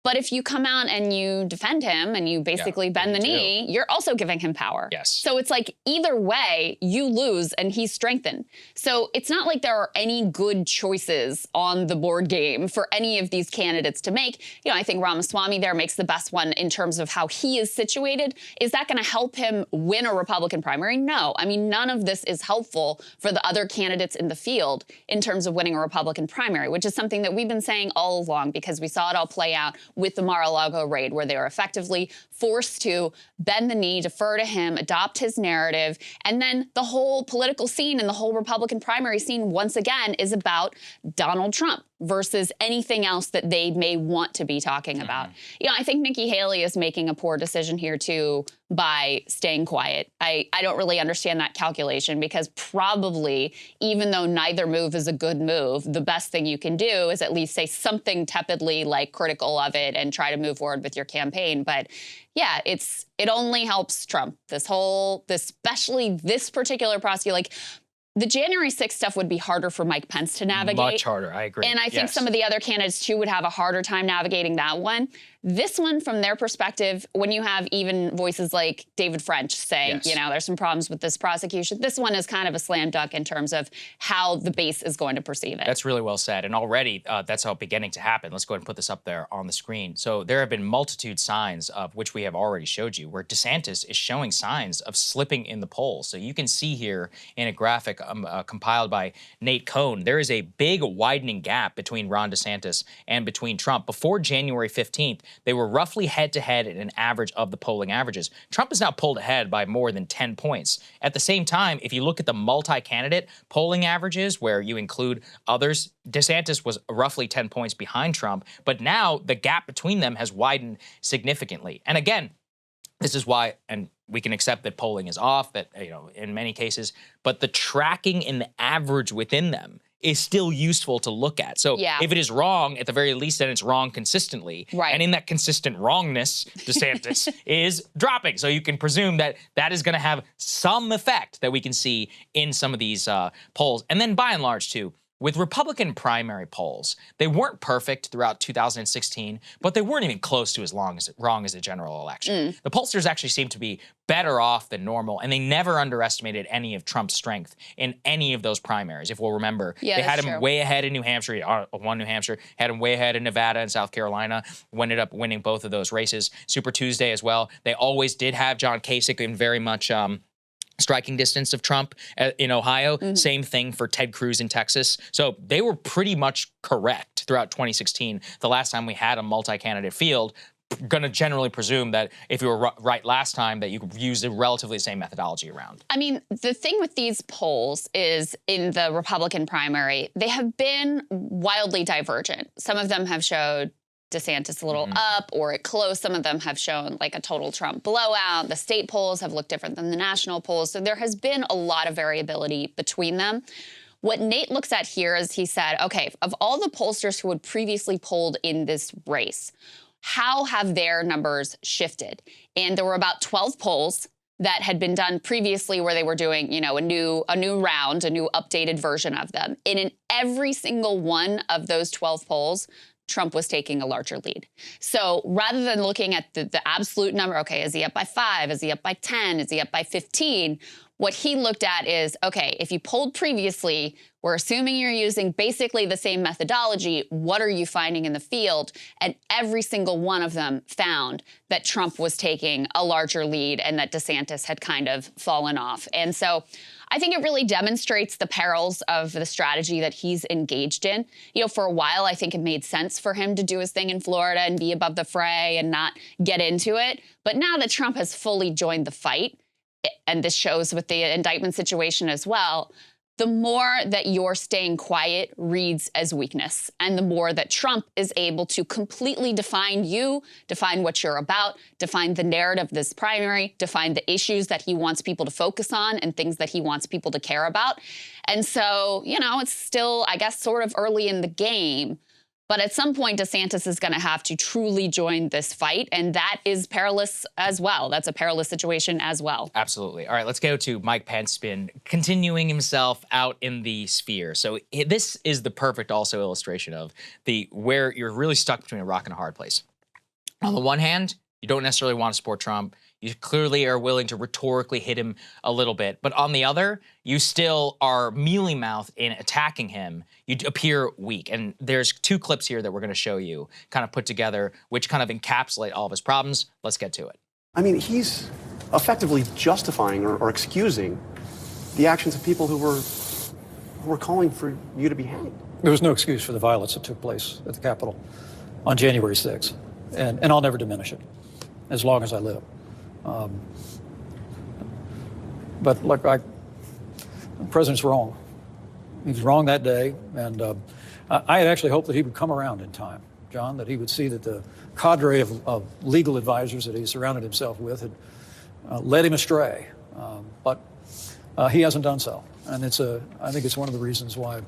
But if you come out and you defend him and you basically bend the knee, you're also giving him power. Yes. So it's like either way, you lose and he's strengthened. So it's not like there are any good choices on the board game for any of these candidates to make. I think Ramaswamy there makes the best one in terms of how he is situated. Is that going to help him win a Republican primary? No. None of this is helpful for the other candidates in the field in terms of winning a Republican primary, which is something that we've been saying all along because we saw it all play out with the Mar-a-Lago raid, where they were effectively forced to bend the knee, defer to him, adopt his narrative. And then the whole political scene and the whole Republican primary scene, once again, is about Donald Trump versus anything else that they may want to be talking about. I think Nikki Haley is making a poor decision here, too, by staying quiet. I don't really understand that calculation because probably, even though neither move is a good move, the best thing you can do is at least say something tepidly, like, critical of it and try to move forward with your campaign. But yeah, it only helps Trump. Especially this particular prosecution, the January 6th stuff would be harder for Mike Pence to navigate. Much harder, I agree. And I think some of the other candidates, too, would have a harder time navigating that one. This one, from their perspective, when you have even voices like David French saying, there's some problems with this prosecution, this one is kind of a slam dunk in terms of how the base is going to perceive it. That's really well said. And already that's how beginning to happen. Let's go ahead and put this up there on the screen. So there have been multitude signs of which we have already showed you, where DeSantis is showing signs of slipping in the polls. So you can see here in a graphic compiled by Nate Cohn, there is a big widening gap between Ron DeSantis and between Trump. Before January 15th, they were roughly head-to-head at an average of the polling averages. Trump is now pulled ahead by more than 10 points. At the same time, if you look at the multi-candidate polling averages, where you include others, DeSantis was roughly 10 points behind Trump, but now the gap between them has widened significantly. And again, this is why, and we can accept that polling is off, that, in many cases, but the tracking in the average within them is still useful to look at. So if it is wrong, at the very least, then it's wrong consistently. Right. And in that consistent wrongness, DeSantis is dropping. So you can presume that that is going to have some effect that we can see in some of these polls. And then by and large, too, with Republican primary polls, they weren't perfect throughout 2016, but they weren't even close to as wrong as the general election. The pollsters actually seem to be better off than normal, and they never underestimated any of Trump's strength in any of those primaries. If we'll remember, they had him way ahead in New Hampshire. He won New Hampshire, had him way ahead in Nevada and South Carolina, ended up winning both of those races. Super Tuesday as well. They always did have John Kasich in very much striking distance of Trump in Ohio. Same thing for Ted Cruz in Texas. So they were pretty much correct throughout 2016, the last time we had a multi-candidate field. going to generally presume that if you were right last time, that you could use the relatively same methodology around. I mean, the thing with these polls is in the Republican primary, they have been wildly divergent. Some of them have showed DeSantis a little up or close. Some of them have shown like a total Trump blowout. The state polls have looked different than the national polls. So there has been a lot of variability between them. What Nate looks at here is he said, okay, of all the pollsters who had previously polled in this race, how have their numbers shifted? And there were about 12 polls that had been done previously where they were doing, you know, a new round, a new updated version of them. And in every single one of those 12 polls, Trump was taking a larger lead. So rather than looking at the absolute number, okay, is he up by 5? Is he up by 10? Is he up by 15? What he looked at is, okay, if you polled previously, we're assuming you're using basically the same methodology. What are you finding in the field? And every single one of them found that Trump was taking a larger lead and that DeSantis had kind of fallen off. And so I think it really demonstrates the perils of the strategy that he's engaged in. You know, for a while, I think it made sense for him to do his thing in Florida and be above the fray and not get into it. But now that Trump has fully joined the fight, and this shows with the indictment situation as well, the more that you're staying quiet reads as weakness. And the more that Trump is able to completely define you, define what you're about, define the narrative of this primary, define the issues that he wants people to focus on and things that he wants people to care about. And so, you know, it's still, I guess, sort of early in the game. But at some point, DeSantis is going to have to truly join this fight, and that is perilous as well. That's a perilous situation as well. Absolutely. All right, let's go to Mike Pence been continuing himself out in the sphere. So this is the perfect also illustration of where you're really stuck between a rock and a hard place. On the one hand, you don't necessarily want to support Trump. You clearly are willing to rhetorically hit him a little bit. But on the other, you still are mealy-mouthed in attacking him. You appear weak. And there's 2 clips here that we're going to show you, kind of put together, which kind of encapsulate all of his problems. Let's get to it. I mean, he's effectively justifying or excusing the actions of people who were calling for you to be hanged. There was no excuse for the violence that took place at the Capitol on January 6th. And I'll never diminish it as long as I live. But look, the president's wrong. He was wrong that day, and I had actually hoped that he would come around in time, John, that he would see that the cadre of legal advisors that he surrounded himself with had led him astray. But he hasn't done so, and I think it's one of the reasons why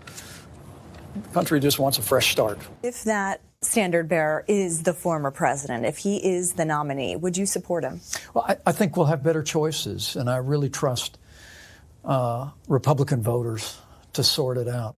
the country just wants a fresh start. If that standard bearer is the former president, if he is the nominee, would you support him? Well, I think we'll have better choices, and I really trust Republican voters to sort it out.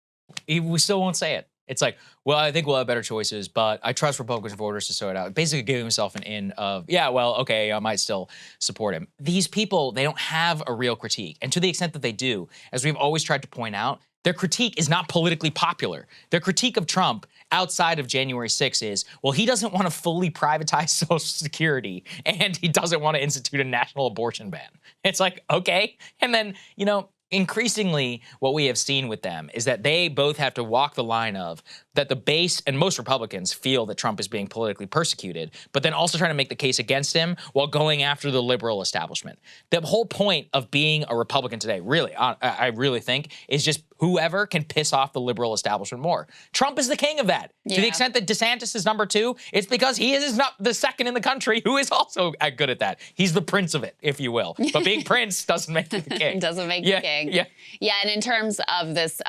We still won't say it. It's like, well, I think we'll have better choices, but I trust Republican voters to sort it out. Basically giving himself an in of, yeah, well, okay, I might still support him. These people, they don't have a real critique. And to the extent that they do, as we've always tried to point out, their critique is not politically popular. Their critique of Trump outside of January 6th is, well, he doesn't want to fully privatize Social Security and he doesn't want to institute a national abortion ban. It's like, okay. And then, you know, increasingly what we have seen with them is that they both have to walk the line of that the base and most Republicans feel that Trump is being politically persecuted, but then also trying to make the case against him while going after the liberal establishment. The whole point of being a Republican today, really, I really think, is just whoever can piss off the liberal establishment more. Trump is the king of that. Yeah. To the extent that DeSantis is number 2, it's because he is not the second in the country who is also good at that. He's the prince of it, if you will. But being prince doesn't make you the king. Doesn't make you king. Yeah, and in terms of this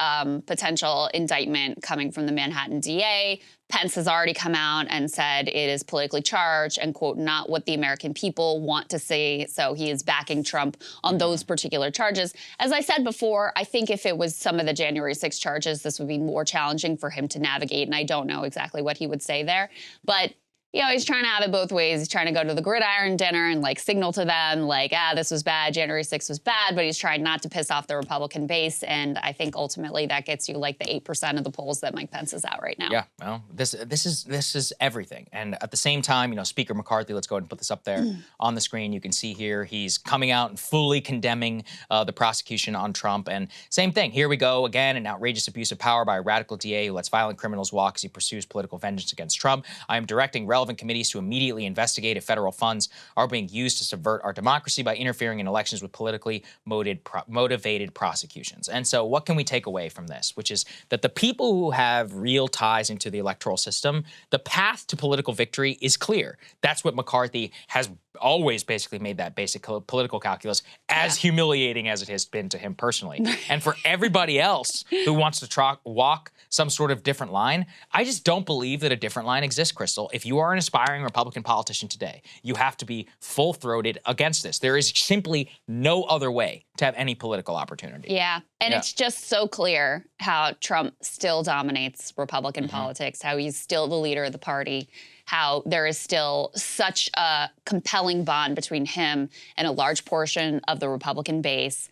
potential indictment coming from the Manhattan DA, Pence has already come out and said it is politically charged and, quote, not what the American people want to see. So he is backing Trump on those particular charges. As I said before, I think if it was some of the January 6 charges, this would be more challenging for him to navigate. And I don't know exactly what he would say there. But you know, he's trying to have it both ways. He's trying to go to the gridiron dinner and like signal to them like, this was bad. January 6th was bad, but he's trying not to piss off the Republican base. And I think ultimately that gets you like the 8% of the polls that Mike Pence is at right now. Yeah, well, this is everything. And at the same time, you know, Speaker McCarthy, let's go ahead and put this up there on the screen. You can see here, he's coming out and fully condemning the prosecution on Trump. And same thing, here we go again, an outrageous abuse of power by a radical DA who lets violent criminals walk as he pursues political vengeance against Trump. I am directing relevant relevant committees to immediately investigate if federal funds are being used to subvert our democracy by interfering in elections with politically motivated prosecutions. And so what can we take away from this? Which is that the people who have real ties into the electoral system, the path to political victory is clear. That's what McCarthy has always basically made that basic political calculus as humiliating as it has been to him personally. And for everybody else who wants to walk some sort of different line, I just don't believe that a different line exists, Krystal. If you are an aspiring Republican politician today, you have to be full-throated against this. There is simply no other way to have any political opportunity. Yeah, and it's just so clear how Trump still dominates Republican politics, how he's still the leader of the party, how there is still such a compelling bond between him and a large portion of the Republican base.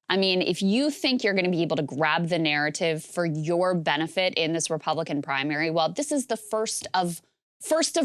I mean, if you think you're going to be able to grab the narrative for your benefit in this Republican primary, well, this is the first of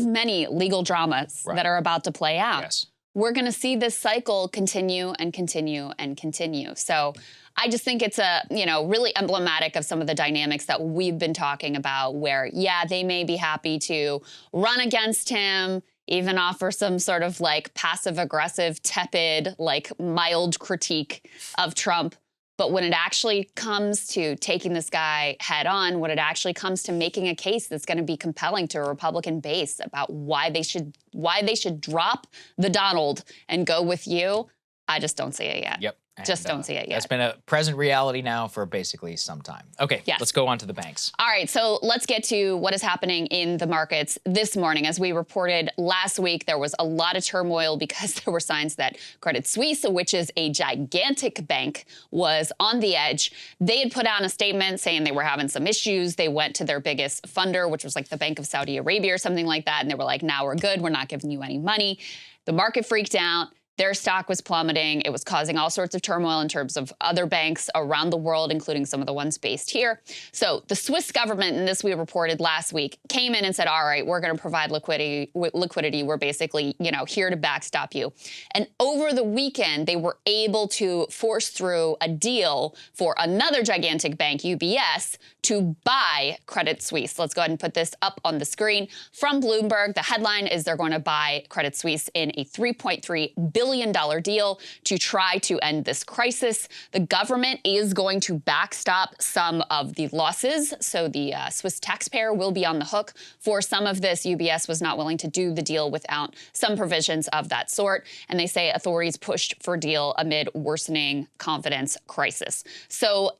many legal dramas that are about to play out. Yes. We're going to see this cycle continue and continue and continue. So I just think it's really emblematic of some of the dynamics that we've been talking about where, yeah, they may be happy to run against him, even offer some sort of like passive aggressive, tepid, like mild critique of Trump. But when it actually comes to taking this guy head on, when it actually comes to making a case that's going to be compelling to a Republican base about why they should drop the Donald and go with you, I just don't see it yet. Yep. Just don't see it yet. That's been a present reality now for basically some time. Okay, let's go on to the banks. All right, so let's get to what is happening in the markets this morning. As we reported last week, there was a lot of turmoil because there were signs that Credit Suisse, which is a gigantic bank, was on the edge. They had put out a statement saying they were having some issues. They went to their biggest funder, which was like the Bank of Saudi Arabia or something like that, and they were like, now we're good. We're not giving you any money. The market freaked out. Their stock was plummeting. It was causing all sorts of turmoil in terms of other banks around the world, including some of the ones based here. So the Swiss government, and this we reported last week, came in and said, all right, we're going to provide liquidity. We're basically, here to backstop you. And over the weekend, they were able to force through a deal for another gigantic bank, UBS, to buy Credit Suisse. Let's go ahead and put this up on the screen from Bloomberg. The headline is they're going to buy Credit Suisse in a $3.3 billion deal to try to end this crisis. The government is going to backstop some of the losses, so the Swiss taxpayer will be on the hook for some of this. UBS was not willing to do the deal without some provisions of that sort, and they say authorities pushed for deal amid worsening confidence crisis. So,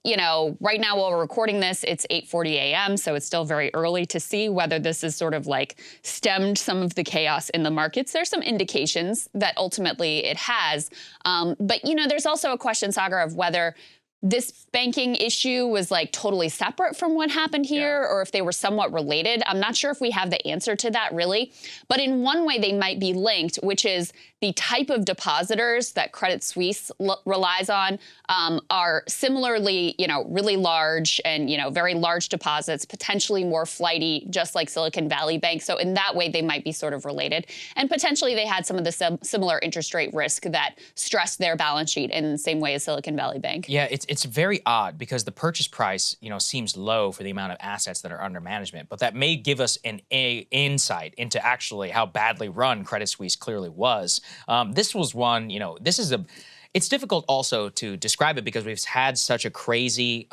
right now while we're recording this, it's 8:40 a.m., so it's still very early to see whether this has sort of like stemmed some of the chaos in the markets. There's some indications that ultimately it has. But, there's also a question, Saagar, of whether this banking issue was like totally separate from what happened here or if they were somewhat related. I'm not sure if we have the answer to that really. But in one way, they might be linked, which is the type of depositors that Credit Suisse relies on are similarly, really large and, very large deposits, potentially more flighty, just like Silicon Valley Bank. So in that way, they might be sort of related. And potentially they had some of the similar interest rate risk that stressed their balance sheet in the same way as Silicon Valley Bank. Yeah, it's very odd because the purchase price, seems low for the amount of assets that are under management, but that may give us an insight into actually how badly run Credit Suisse clearly was. This was one, it's difficult also to describe it because we've had such a crazy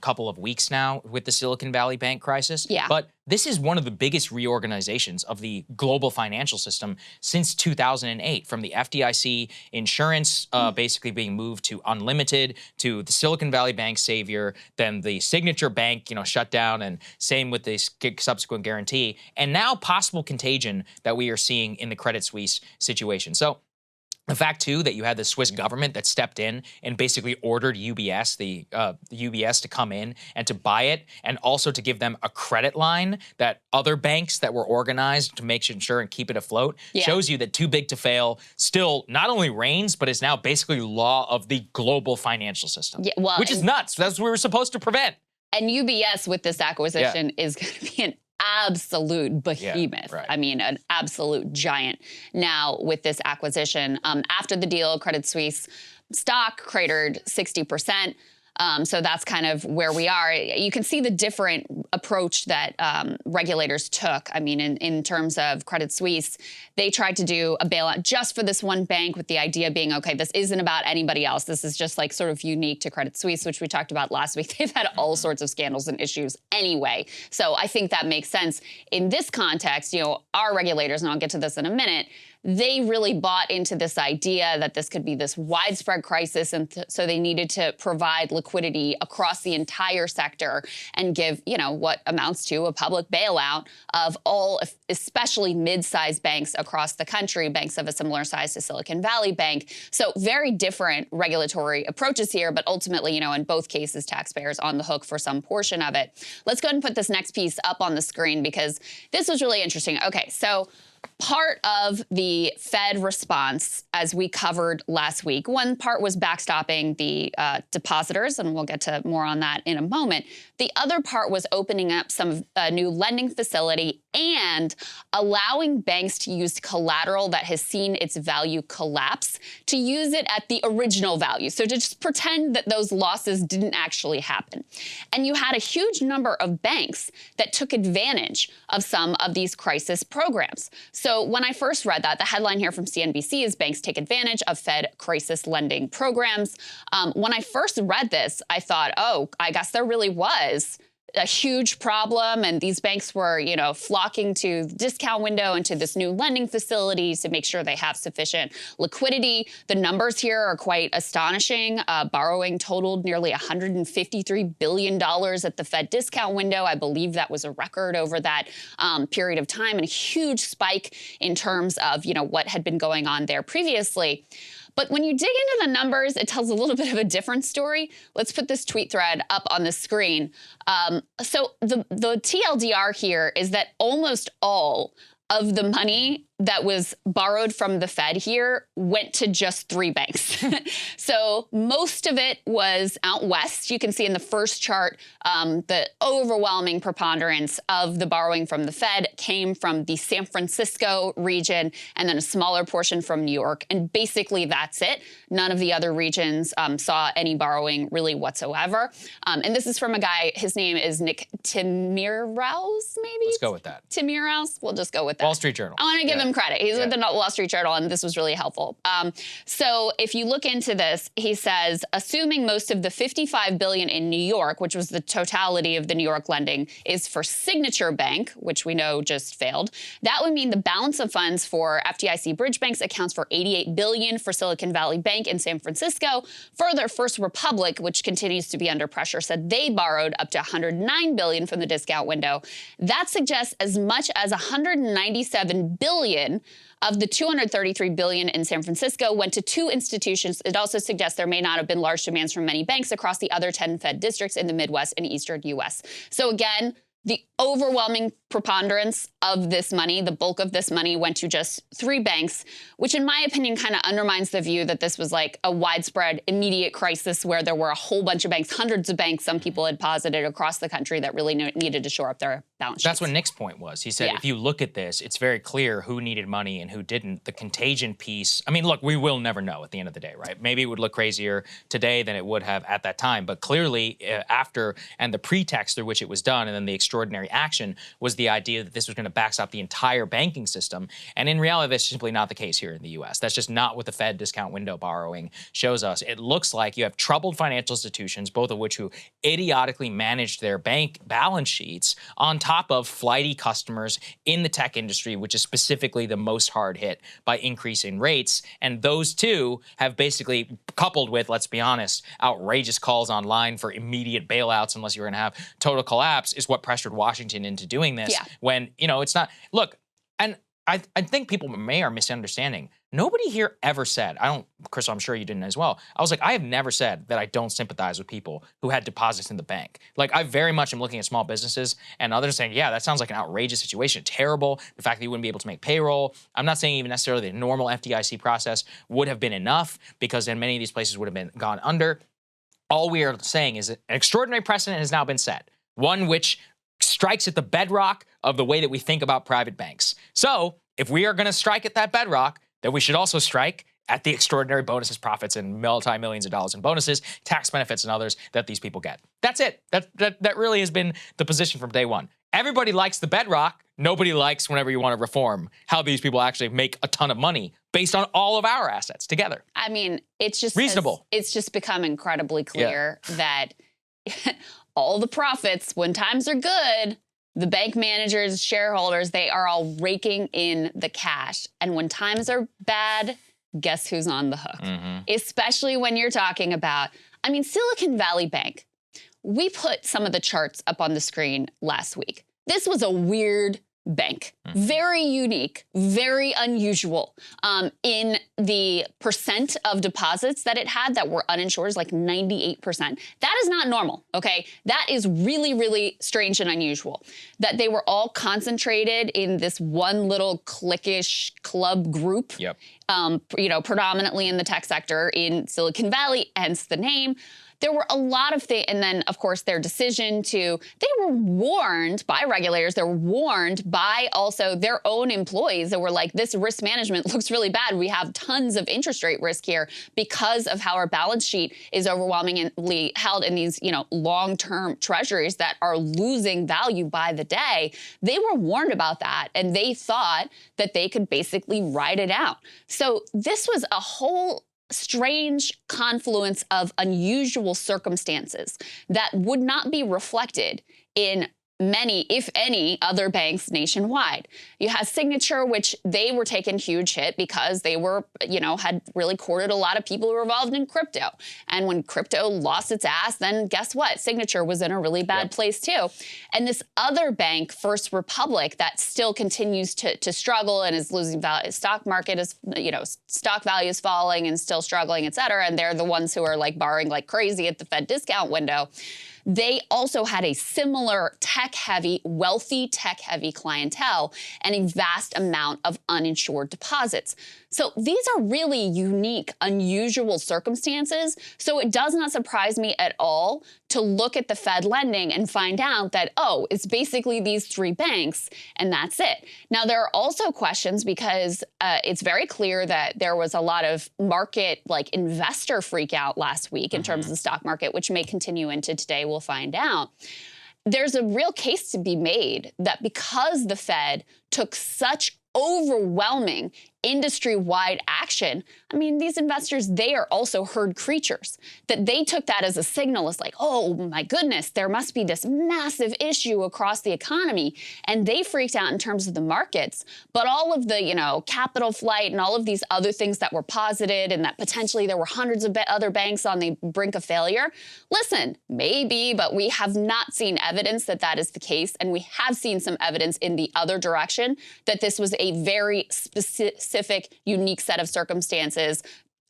couple of weeks now with the Silicon Valley Bank crisis. Yeah. But this is one of the biggest reorganizations of the global financial system since 2008, from the FDIC insurance basically being moved to unlimited, to the Silicon Valley Bank savior, then the Signature Bank, shut down, and same with the subsequent guarantee, and now possible contagion that we are seeing in the Credit Suisse situation. So the fact, too, that you had the Swiss government that stepped in and basically ordered UBS, the UBS, to come in and to buy it, and also to give them a credit line that other banks that were organized to make sure and keep it afloat, shows you that too big to fail still not only reigns, but is now basically law of the global financial system, which is nuts. That's what we were supposed to prevent. And UBS with this acquisition is going to be an absolute behemoth. I mean, an absolute giant now with this acquisition. After the deal, Credit Suisse stock cratered 60%. So that's kind of where we are. You can see the different approach that regulators took. I mean, in terms of Credit Suisse, they tried to do a bailout just for this one bank with the idea being, okay, this isn't about anybody else. This is just like sort of unique to Credit Suisse, which we talked about last week. They've had all sorts of scandals and issues anyway. So I think that makes sense. In this context, our regulators, and I'll get to this in a minute, they really bought into this idea that this could be this widespread crisis, and so they needed to provide liquidity across the entire sector and give, what amounts to a public bailout of all, especially mid-sized banks across the country, banks of a similar size to Silicon Valley Bank. So very different regulatory approaches here, but ultimately, in both cases, taxpayers on the hook for some portion of it. Let's go ahead and put this next piece up on the screen because this was really interesting. Okay, so part of the Fed response, as we covered last week, one part was backstopping the depositors, and we'll get to more on that in a moment. The other part was opening up some new lending facility and allowing banks to use collateral that has seen its value collapse to use it at the original value. So to just pretend that those losses didn't actually happen. And you had a huge number of banks that took advantage of some of these crisis programs. So when I first read that, the headline here from CNBC is banks take advantage of Fed crisis lending programs. When I first read this, I thought, oh, I guess there really was a huge problem, and these banks were, flocking to the discount window and to this new lending facility to make sure they have sufficient liquidity. The numbers here are quite astonishing. Borrowing totaled nearly $153 billion at the Fed discount window. I believe that was a record over that period of time, and a huge spike in terms of, what had been going on there previously. But when you dig into the numbers, it tells a little bit of a different story. Let's put this tweet thread up on the screen. So the TLDR here is that almost all of the money that was borrowed from the Fed here went to just 3 banks. So most of it was out west. You can see in the first chart, the overwhelming preponderance of the borrowing from the Fed came from the San Francisco region, and then a smaller portion from New York. And basically that's it. None of the other regions saw any borrowing really whatsoever. And this is from a guy, his name is Nick Timiraos, maybe? Let's go with that. Timiraos? We'll just go with that. Wall Street Journal. I want to give him credit. He's with the Wall Street Journal, and this was really helpful. So if you look into this, he says, assuming most of the $55 billion in New York, which was the totality of the New York lending, is for Signature Bank, which we know just failed, that would mean the balance of funds for FDIC bridge banks accounts for $88 billion for Silicon Valley Bank in San Francisco. Further, First Republic, which continues to be under pressure, said they borrowed up to $109 billion from the discount window. That suggests as much as $197 billion of the $233 billion in San Francisco went to 2 institutions. It also suggests there may not have been large demands from many banks across the other 10 Fed districts in the Midwest and Eastern U.S. So again, the overwhelming preponderance of this money, the bulk of this money, went to just 3 banks, which in my opinion kind of undermines the view that this was like a widespread, immediate crisis where there were a whole bunch of banks, hundreds of banks, some people had posited across the country that really needed to shore up their balance sheets. That's what Nick's point was. He said, if you look at this, it's very clear who needed money and who didn't. The contagion piece, I mean, look, we will never know at the end of the day, right? Maybe it would look crazier today than it would have at that time. But clearly, after, and the pretext through which it was done, and then the extraordinary action was the idea that this was going to backstop the entire banking system. And in reality, that's simply not the case here in the U.S. That's just not what the Fed discount window borrowing shows us. It looks like you have troubled financial institutions, both of which who idiotically managed their bank balance sheets on top of flighty customers in the tech industry, which is specifically the most hard hit by increasing rates. And those two have basically, coupled with, let's be honest, outrageous calls online for immediate bailouts unless you're going to have total collapse, is what pressured Washington into doing this when, it's not, look, and I think people are misunderstanding. Nobody here ever said, Krystal, I'm sure you didn't as well. I was like, I have never said that I don't sympathize with people who had deposits in the bank. Like, I very much am looking at small businesses and others saying, yeah, that sounds like an outrageous situation, terrible. The fact that you wouldn't be able to make payroll. I'm not saying even necessarily the normal FDIC process would have been enough, because then many of these places would have been gone under. All we are saying is that an extraordinary precedent has now been set, one which strikes at the bedrock of the way that we think about private banks. So if we are going to strike at that bedrock, then we should also strike at the extraordinary bonuses, profits, and multi-millions of dollars in bonuses, tax benefits, and others that these people get. That's it. That really has been the position from day one. Everybody likes the bedrock. Nobody likes, whenever you want to reform, how these people actually make a ton of money based on all of our assets together. I mean, it's just reasonable. It's just become incredibly clear that all the profits, when times are good, the bank managers, shareholders, they are all raking in the cash. And when times are bad, guess who's on the hook? Especially when you're talking about, I mean, Silicon Valley Bank. We put some of the charts up on the screen last week. This was a weird bank. Very unique, very unusual. In the percent of deposits that it had that were uninsured is like 98%. That is not normal, okay? That is really, really strange and unusual. That they were all concentrated in this one little cliquish club group, predominantly in the tech sector in Silicon Valley, hence the name. There were a lot of things, and then, of course, their decision they were warned by regulators, they were warned by also their own employees that were like, this risk management looks really bad. We have tons of interest rate risk here because of how our balance sheet is overwhelmingly held in these, long-term treasuries that are losing value by the day. They were warned about that, and they thought that they could basically ride it out. So this was a whole strange confluence of unusual circumstances that would not be reflected in many, if any, other banks nationwide. You had Signature, which they were taking huge hit because they were, had really courted a lot of people who were involved in crypto. And when crypto lost its ass, then guess what? Signature was in a really bad place too. And this other bank, First Republic, that still continues to struggle and is losing value. Stock market is, stock value is falling and still struggling, et cetera. And they're the ones who are like borrowing like crazy at the Fed discount window. They also had a similar tech-heavy, wealthy tech-heavy clientele and a vast amount of uninsured deposits. So these are really unique, unusual circumstances. So it does not surprise me at all to look at the Fed lending and find out that, it's basically these three banks and that's it. Now, there are also questions because it's very clear that there was a lot of market, investor freak out last week in terms of the stock market, which may continue into today. We'll find out. There's a real case to be made that because the Fed took such overwhelming industry-wide action, I mean, these investors, they are also herd creatures, that they took that as a signal as like, oh my goodness, there must be this massive issue across the economy. And they freaked out in terms of the markets. But all of the, capital flight and all of these other things that were posited and that potentially there were hundreds of other banks on the brink of failure. Listen, maybe, but we have not seen evidence that that is the case. And we have seen some evidence in the other direction that this was a very specific, unique set of circumstances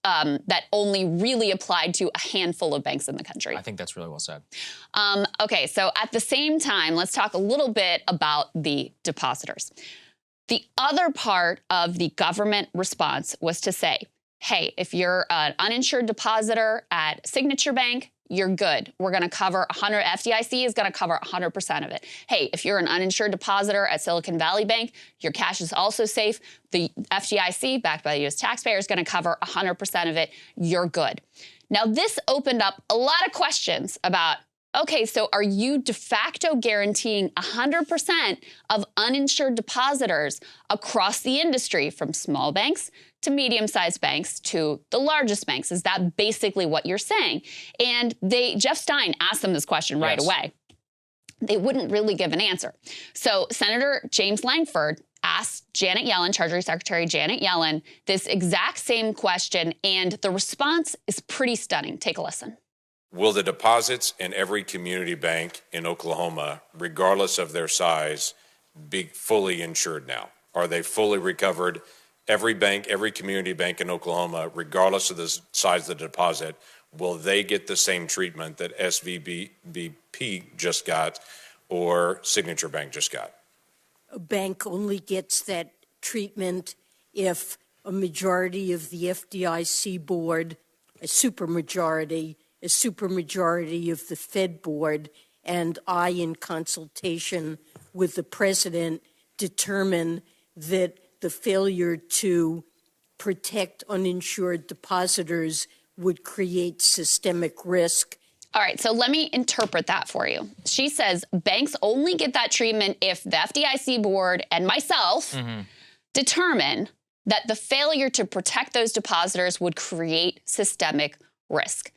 that only really applied to a handful of banks in the country. I think that's really well said. Okay, so at the same time, let's talk a little bit about the depositors. The other part of the government response was to say, hey, if you're an uninsured depositor at Signature Bank, you're good. We're going to cover FDIC is going to cover 100% of it. Hey, if you're an uninsured depositor at Silicon Valley Bank, your cash is also safe. The FDIC, backed by the U.S. taxpayer, is going to cover 100% of it. You're good. Now, this opened up a lot of questions about, okay, so are you de facto guaranteeing 100% of uninsured depositors across the industry, from small banks to medium-sized banks to the largest banks? Is that basically what you're saying? And Jeff Stein asked them this question right away. They wouldn't really give an answer. So Senator James Lankford asked Janet Yellen, Treasury Secretary Janet Yellen, this exact same question, and the response is pretty stunning. Take a listen. Will the deposits in every community bank in Oklahoma, regardless of their size, be fully insured now? Are they fully recovered? Every bank, every community bank in Oklahoma, regardless of the size of the deposit, will they get the same treatment that SVBP just got or Signature Bank just got? A bank only gets that treatment if a majority of the FDIC board, a supermajority of the Fed board, and I, in consultation with the president, determine that the failure to protect uninsured depositors would create systemic risk. All right, so let me interpret that for you. She says banks only get that treatment if the FDIC board and myself determine that the failure to protect those depositors would create systemic risk.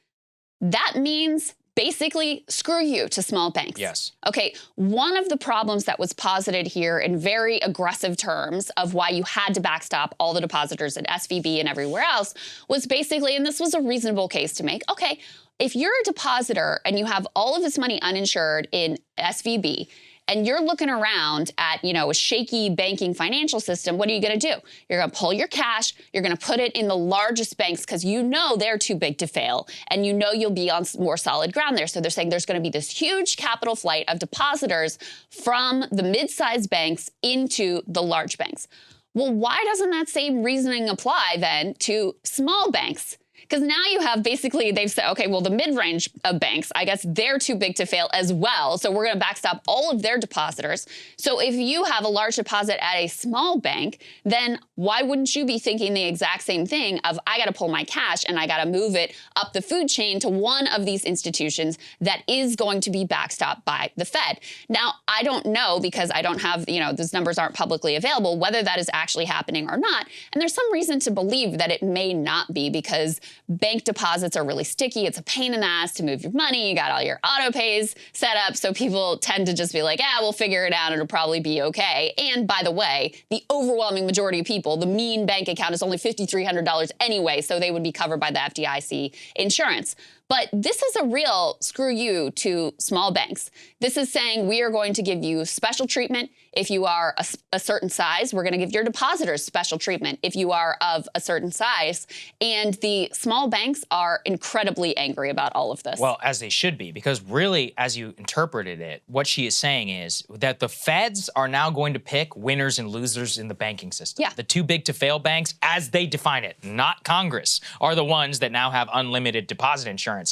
That means basically screw you to small banks. Yes. Okay, one of the problems that was posited here in very aggressive terms of why you had to backstop all the depositors at SVB and everywhere else was basically, and this was a reasonable case to make, okay, if you're a depositor and you have all of this money uninsured in SVB, and you're looking around at, a shaky banking financial system, what are you going to do? You're going to pull your cash, you're going to put it in the largest banks because you know they're too big to fail, and you know you'll be on more solid ground there. So they're saying there's going to be this huge capital flight of depositors from the mid-sized banks into the large banks. Well, why doesn't that same reasoning apply then to small banks? Because now you have basically, they've said, okay, well, the mid-range of banks, I guess they're too big to fail as well. So we're going to backstop all of their depositors. So if you have a large deposit at a small bank, then why wouldn't you be thinking the exact same thing of, I got to pull my cash and I got to move it up the food chain to one of these institutions that is going to be backstopped by the Fed? Now, I don't know because I don't have, those numbers aren't publicly available, whether that is actually happening or not. And there's some reason to believe that it may not be because bank deposits are really sticky. It's a pain in the ass to move your money. You got all your auto pays set up. So people tend to just be like, we'll figure it out. It'll probably be okay. And by the way, the overwhelming majority of people, the mean bank account is only $5,300 anyway. So they would be covered by the FDIC insurance. But this is a real screw you to small banks. This is saying we are going to give you special treatment if you are a certain size. We're going to give your depositors special treatment if you are of a certain size. And the small banks are incredibly angry about all of this. Well, as they should be, because really, as you interpreted it, what she is saying is that the feds are now going to pick winners and losers in the banking system. Yeah. The too big to fail banks, as they define it, not Congress, are the ones that now have unlimited deposit insurance.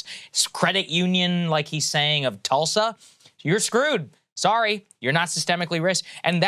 Credit union, like he's saying, of Tulsa, you're screwed. Sorry, you're not systemically risk. And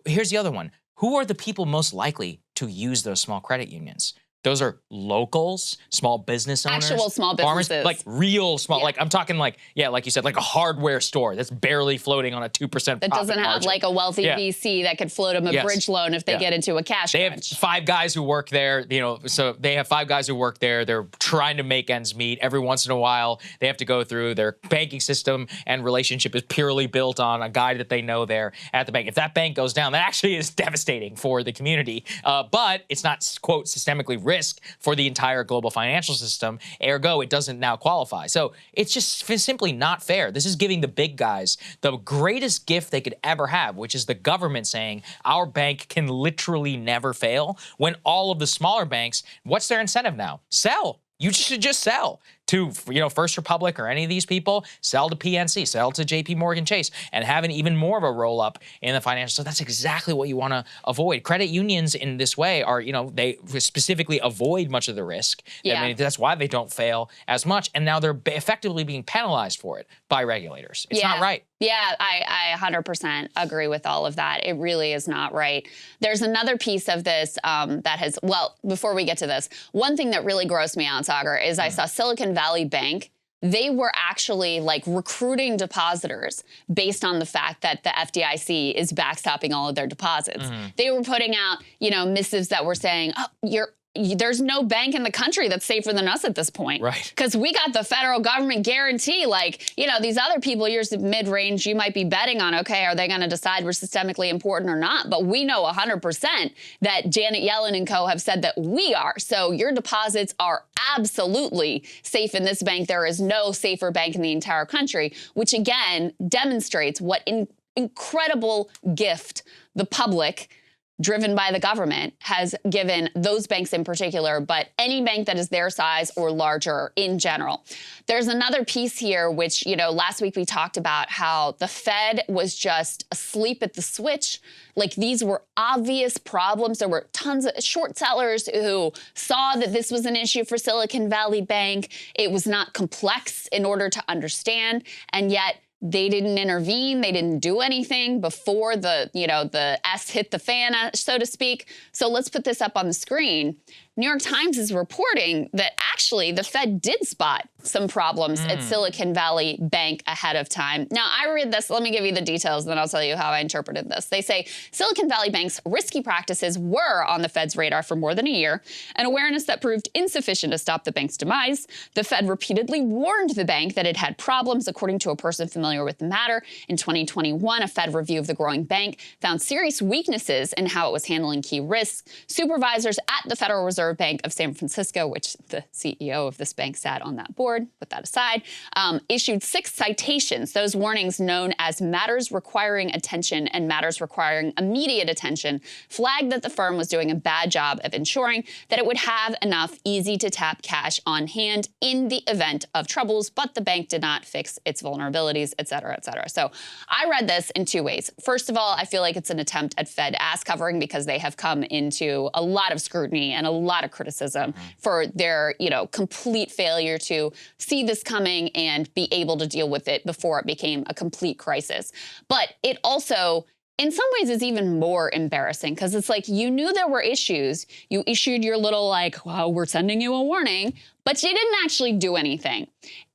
here's the other one. Who are the people most likely to use those small credit unions? Those are locals, small business owners. Actual small businesses. Farmers, like real small, Yeah. like I'm talking like you said, like a hardware store that's barely floating on a 2% profit that doesn't have margin. like a wealthy VC that could float them a bridge loan if they get into a cash They have crunch. 5 guys who work there, so they have 5 guys who work there. They're trying to make ends meet. Every once in a while, they have to go through their banking system, and relationship is purely built on a guy that they know there at the bank. If that bank goes down, that actually is devastating for the community. But it's not, quote, systemically risk for the entire global financial system. Ergo, it doesn't now qualify. So it's just simply not fair. This is giving the big guys the greatest gift they could ever have, which is the government saying our bank can literally never fail, when all of the smaller banks, what's their incentive now? Sell. You should just sell to, First Republic or any of these people, sell to PNC, sell to JP Morgan Chase, and have an even more of a roll up in the financial. So that's exactly what you want to avoid. Credit unions in this way are, they specifically avoid much of the risk. Yeah. I mean, that's why they don't fail as much. And now they're effectively being penalized for it by regulators. It's not right. Yeah, I 100% agree with all of that. It really is not right. There's another piece of this that has, before we get to this, one thing that really grossed me out, Saagar, is I saw Silicon Valley Bank. They were actually like recruiting depositors based on the fact that the FDIC is backstopping all of their deposits. They were putting out, missives that were saying, there's no bank in the country that's safer than us at this point. Right. Because we got the federal government guarantee. Like, these other people, yours mid-range, you might be betting on, okay, are they going to decide we're systemically important or not? But we know 100% that Janet Yellen and co. have said that we are. So your deposits are absolutely safe in this bank. There is no safer bank in the entire country, which again demonstrates what incredible gift the public, driven by the government, has given those banks in particular, but any bank that is their size or larger in general. There's another piece here, which, last week we talked about how the Fed was just asleep at the switch. Like, these were obvious problems. There were tons of short sellers who saw that this was an issue for Silicon Valley Bank. It was not complex in order to understand, and yet they didn't intervene. They didn't do anything before the S hit the fan, so to speak. So let's put this up on the screen. New York Times is reporting that actually the Fed did spot some problems at Silicon Valley Bank ahead of time. Now, I read this. Let me give you the details, and then I'll tell you how I interpreted this. They say Silicon Valley Bank's risky practices were on the Fed's radar for more than a year, an awareness that proved insufficient to stop the bank's demise. The Fed repeatedly warned the bank that it had problems, according to a person familiar with the matter. In 2021, a Fed review of the growing bank found serious weaknesses in how it was handling key risks. Supervisors at the Federal Reserve Bank of San Francisco, which the CEO of this bank sat on that board, put that aside, issued 6 citations, those warnings known as matters requiring attention and matters requiring immediate attention, flagged that the firm was doing a bad job of ensuring that it would have enough easy-to-tap cash on hand in the event of troubles, but the bank did not fix its vulnerabilities, et cetera, et cetera. So I read this in 2 ways. First of all, I feel like it's an attempt at Fed ass covering because they have come into a lot of scrutiny and a lot of criticism for their, complete failure to see this coming and be able to deal with it before it became a complete crisis. But it also, in some ways, is even more embarrassing because it's like you knew there were issues. You issued your little well, we're sending you a warning, but you didn't actually do anything.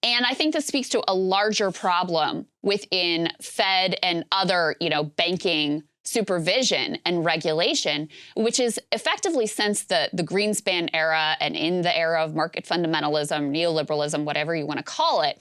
And I think this speaks to a larger problem within Fed and other, banking supervision and regulation, which is effectively since the Greenspan era and in the era of market fundamentalism, neoliberalism, whatever you want to call it,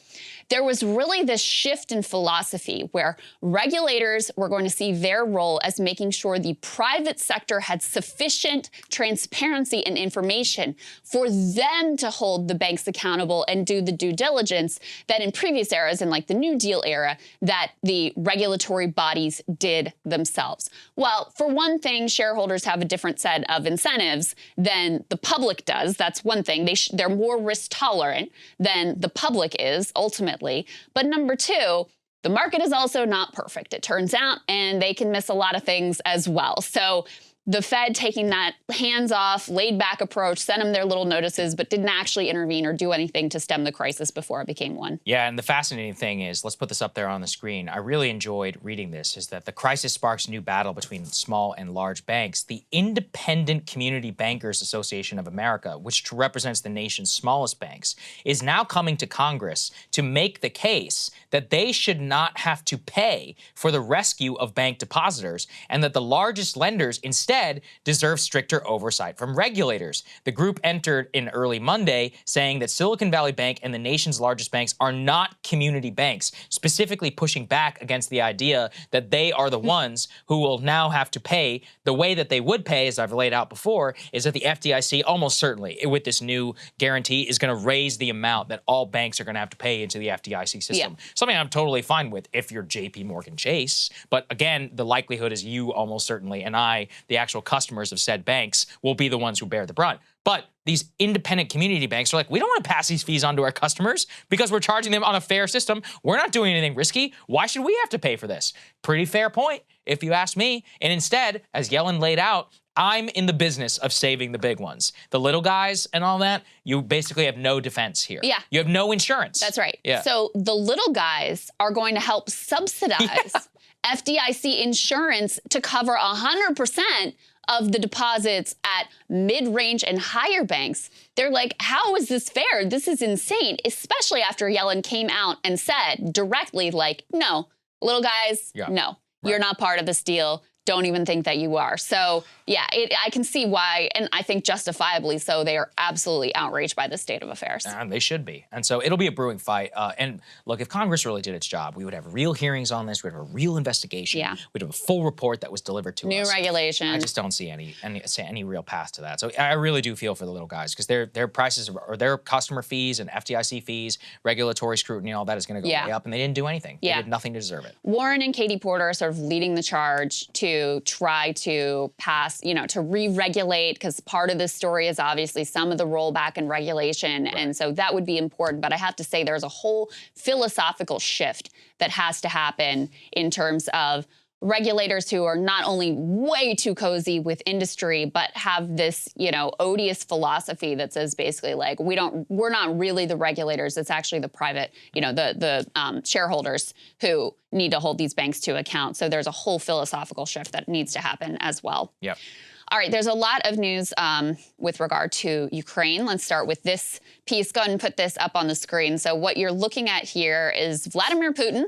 there was really this shift in philosophy where regulators were going to see their role as making sure the private sector had sufficient transparency and information for them to hold the banks accountable and do the due diligence that in previous eras, in the New Deal era, that the regulatory bodies did themselves. Well, for one thing, shareholders have a different set of incentives than the public does. That's one thing. They're more risk tolerant than the public is, ultimately. But number two, the market is also not perfect, it turns out, and they can miss a lot of things as well. So the Fed taking that hands-off, laid-back approach, sent them their little notices, but didn't actually intervene or do anything to stem the crisis before it became one. Yeah, and the fascinating thing is, let's put this up there on the screen. I really enjoyed reading this, is that the crisis sparks a new battle between small and large banks. The Independent Community Bankers Association of America, which represents the nation's smallest banks, is now coming to Congress to make the case that they should not have to pay for the rescue of bank depositors and that the largest lenders instead deserve stricter oversight from regulators. The group entered in early Monday saying that Silicon Valley Bank and the nation's largest banks are not community banks, specifically pushing back against the idea that they are the ones who will now have to pay. The way that they would pay, as I've laid out before, is that the FDIC almost certainly, with this new guarantee, is going to raise the amount that all banks are going to have to pay into the FDIC system. Yeah. Something I'm totally fine with if you're JP Morgan Chase. But again, the likelihood is you almost certainly and I, the actual customers of said banks, will be the ones who bear the brunt. But these independent community banks are like, we don't want to pass these fees on to our customers because we're charging them on a fair system. We're not doing anything risky. Why should we have to pay for this? Pretty fair point, if you ask me. And instead, as Yellen laid out, I'm in the business of saving the big ones. The little guys and all that, you basically have no defense here. Yeah. You have no insurance. That's right. Yeah. So the little guys are going to help subsidize FDIC insurance to cover 100% of the deposits at mid-range and higher banks. They're like, how is this fair? This is insane, especially after Yellen came out and said directly, no, little guys, no, you're not part of this deal. Don't even think that you are. So, yeah, I can see why, and I think justifiably so, they are absolutely outraged by the state of affairs. And they should be. And so it'll be a brewing fight. And look, if Congress really did its job, we would have real hearings on this. We'd have a real investigation. Yeah. We'd have a full report that was delivered to us. New regulation. I just don't see any real path to that. So I really do feel for the little guys because their prices or their customer fees and FDIC fees, regulatory scrutiny, all that is going to go way up. And they didn't do anything. They did nothing to deserve it. Warren and Katie Porter are sort of leading the charge to try to pass, to re-regulate, because part of this story is obviously some of the rollback in regulation. Right. And so that would be important. But I have to say there's a whole philosophical shift that has to happen in terms of regulators who are not only way too cozy with industry, but have this, odious philosophy that says basically we're not really the regulators. It's actually the private, the shareholders who need to hold these banks to account. So there's a whole philosophical shift that needs to happen as well. Yep. All right, there's a lot of news with regard to Ukraine. Let's start with this piece. Go ahead and put this up on the screen. So what you're looking at here is Vladimir Putin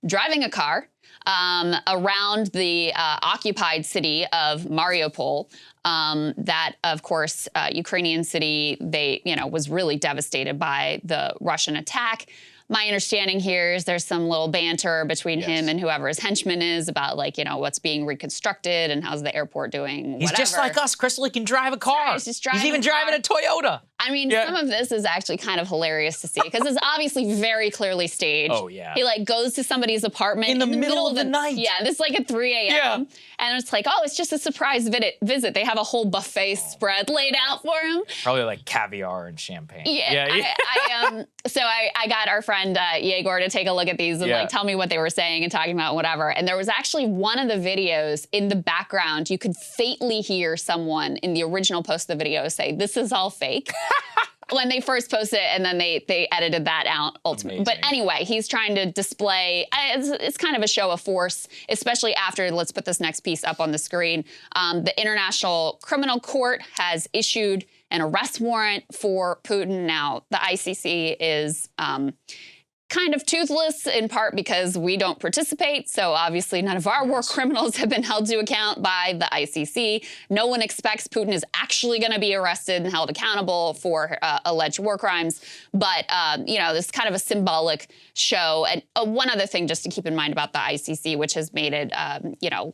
driving a car around the occupied city of Mariupol. That, of course, Ukrainian city, was really devastated by the Russian attack. My understanding here is there's some little banter between him and whoever his henchman is about, what's being reconstructed and how's the airport doing, He's just like us, Krystal. He can drive a car. He's even driving a Toyota. I mean, some of this is actually kind of hilarious to see because it's obviously very clearly staged. Oh, yeah. He goes to somebody's apartment in the middle of the night. Yeah, this at 3 a.m. Yeah. And it's it's just a surprise visit. They have a whole buffet spread laid out for him. Probably caviar and champagne. Yeah. So I got our friend Yegor to take a look at these and tell me what they were saying and talking about whatever. And there was actually one of the videos in the background, you could faintly hear someone in the original post of the video say, "This is all fake." When they first posted it, and then they edited that out ultimately. But anyway, he's trying to display, it's kind of a show of force, especially after, let's put this next piece up on the screen. The International Criminal Court has issued an arrest warrant for Putin. Now, the ICC is kind of toothless in part because we don't participate. So obviously none of our war criminals have been held to account by the ICC. No one expects Putin is actually going to be arrested and held accountable for alleged war crimes. But, this is kind of a symbolic show. And one other thing just to keep in mind about the ICC, which has made it,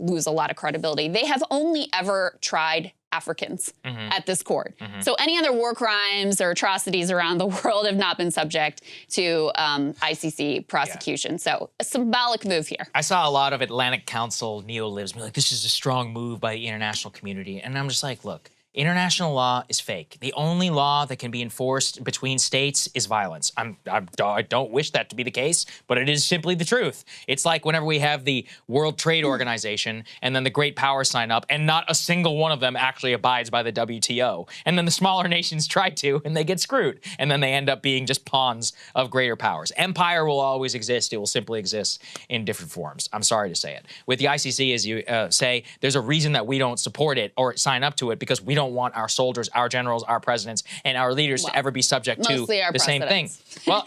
lose a lot of credibility. They have only ever tried Africans at this court. So any other war crimes or atrocities around the world have not been subject to ICC prosecution. So a symbolic move here. I saw a lot of Atlantic Council neo-libs be like, this is a strong move by the international community. And I'm just like, look, international law is fake. The only law that can be enforced between states is violence. I don't wish that to be the case, but it is simply the truth. It's like whenever we have the World Trade Organization and then the great powers sign up and not a single one of them actually abides by the WTO. And then the smaller nations try to and they get screwed. And then they end up being just pawns of greater powers. Empire will always exist. It will simply exist in different forms. I'm sorry to say it. With the ICC, as you say, there's a reason that we don't support it or sign up to it because we don't want our soldiers, our generals, our presidents, and our leaders to ever be subject to the same thing. Well,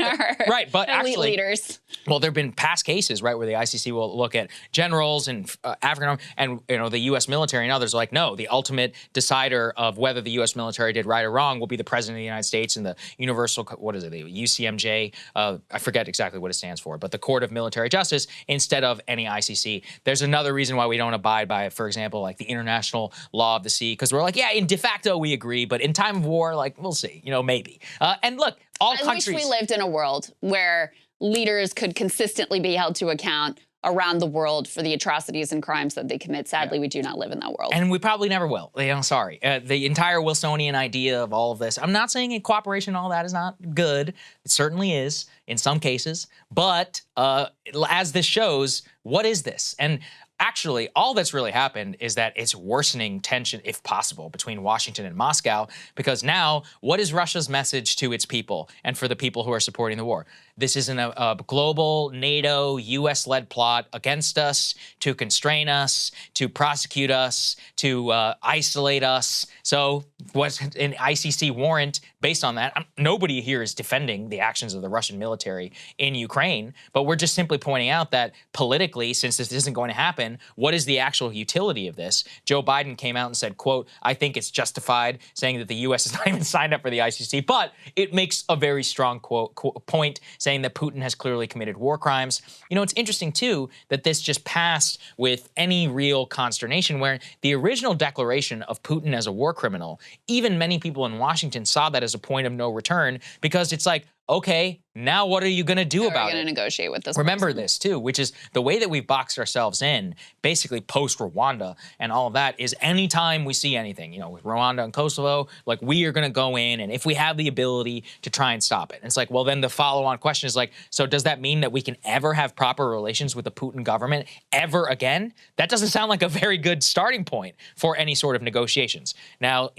right, but elite actually, leaders. Well, there have been past cases, right, where the ICC will look at generals and African and the U.S. military and others are like, no, the ultimate decider of whether the U.S. military did right or wrong will be the president of the United States and the universal, the UCMJ, I forget exactly what it stands for, but the Court of Military Justice instead of any ICC. There's another reason why we don't abide by, for example, the international law of the sea, because we're like, yeah, in de facto we agree, but in time of war, we'll see, maybe. And look, all countries. I wish we lived in a world where leaders could consistently be held to account around the world for the atrocities and crimes that they commit. Sadly, we do not live in that world. And we probably never will. Sorry. The entire Wilsonian idea of all of this, I'm not saying cooperation and all that is not good. It certainly is in some cases. But as this shows, what is this? And actually, all that's really happened is that it's worsening tension, if possible, between Washington and Moscow, because now, what is Russia's message to its people and for the people who are supporting the war? This isn't a global NATO, U.S.-led plot against us, to constrain us, to prosecute us, to isolate us. So was an ICC warrant based on that? Nobody here is defending the actions of the Russian military in Ukraine, but we're just simply pointing out that politically, since this isn't going to happen, what is the actual utility of this? Joe Biden came out and said, quote, I think it's justified, saying that the U.S. is not even signed up for the ICC, but it makes a very strong point saying that Putin has clearly committed war crimes. It's interesting, too, that this just passed with any real consternation, where the original declaration of Putin as a war criminal, even many people in Washington saw that as a point of no return, because it's like, okay, now what are you going to do about it? How are we going to negotiate with this Remember this, too, which is the way that we've boxed ourselves in, basically post-Rwanda and all of that, is anytime we see anything, with Rwanda and Kosovo, we are going to go in, and if we have the ability to try and stop it. And it's like, well, then the follow-on question is so does that mean that we can ever have proper relations with the Putin government ever again? That doesn't sound like a very good starting point for any sort of negotiations. Now,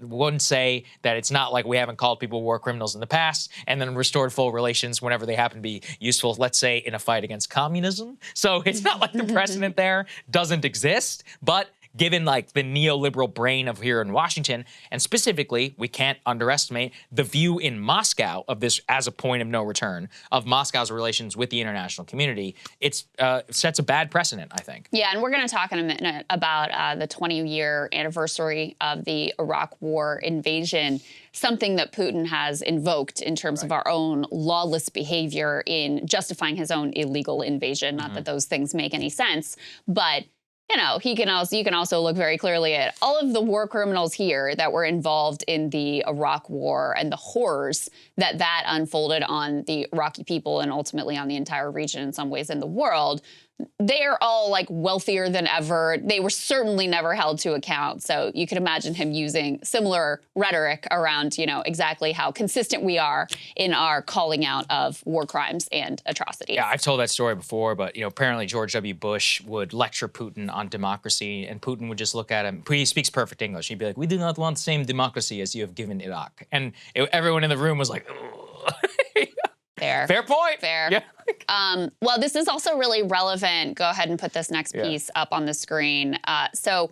wouldn't say that it's not like we haven't called people war criminals in the past and then restored full relations whenever they happen to be useful, let's say, in a fight against communism. So it's not like the precedent there doesn't exist, but given like the neoliberal brain of here in Washington, and specifically, we can't underestimate the view in Moscow of this as a point of no return of Moscow's relations with the international community. It sets a bad precedent, I think. Yeah, and we're going to talk in a minute about the 20-year anniversary of the Iraq War invasion, something that Putin has invoked in terms of our own lawless behavior in justifying his own illegal invasion. Not that those things make any sense, but you know, you can also look very clearly at all of the war criminals here that were involved in the Iraq War and the horrors that unfolded on the Iraqi people and ultimately on the entire region in some ways in the world. They're all like wealthier than ever. They were certainly never held to account. So you could imagine him using similar rhetoric around, you know, exactly how consistent we are in our calling out of war crimes and atrocities. Yeah, I've told that story before, but, you know, apparently George W. Bush would lecture Putin on democracy, and Putin would just look at him. He speaks perfect English. He'd be like, "We do not want the same democracy as you have given Iraq." And everyone in the room was like, "Ugh." Fair point. Fair. Yeah. Well, this is also really relevant. Go ahead and put this next piece up on the screen. So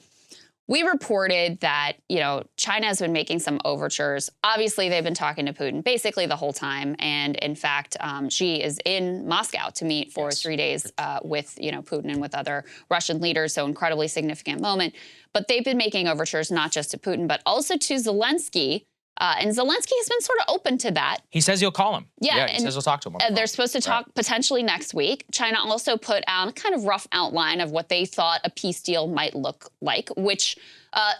we reported that, you know, China has been making some overtures. Obviously, they've been talking to Putin basically the whole time. And in fact, Xi is in Moscow to meet for 3 days with, you know, Putin and with other Russian leaders. So incredibly significant moment. But they've been making overtures not just to Putin, but also to Zelensky. And Zelensky has been sort of open to that. He says he'll call him. Yeah, he says he'll talk to him. They're supposed to talk potentially next week. China also put out a kind of rough outline of what they thought a peace deal might look like, which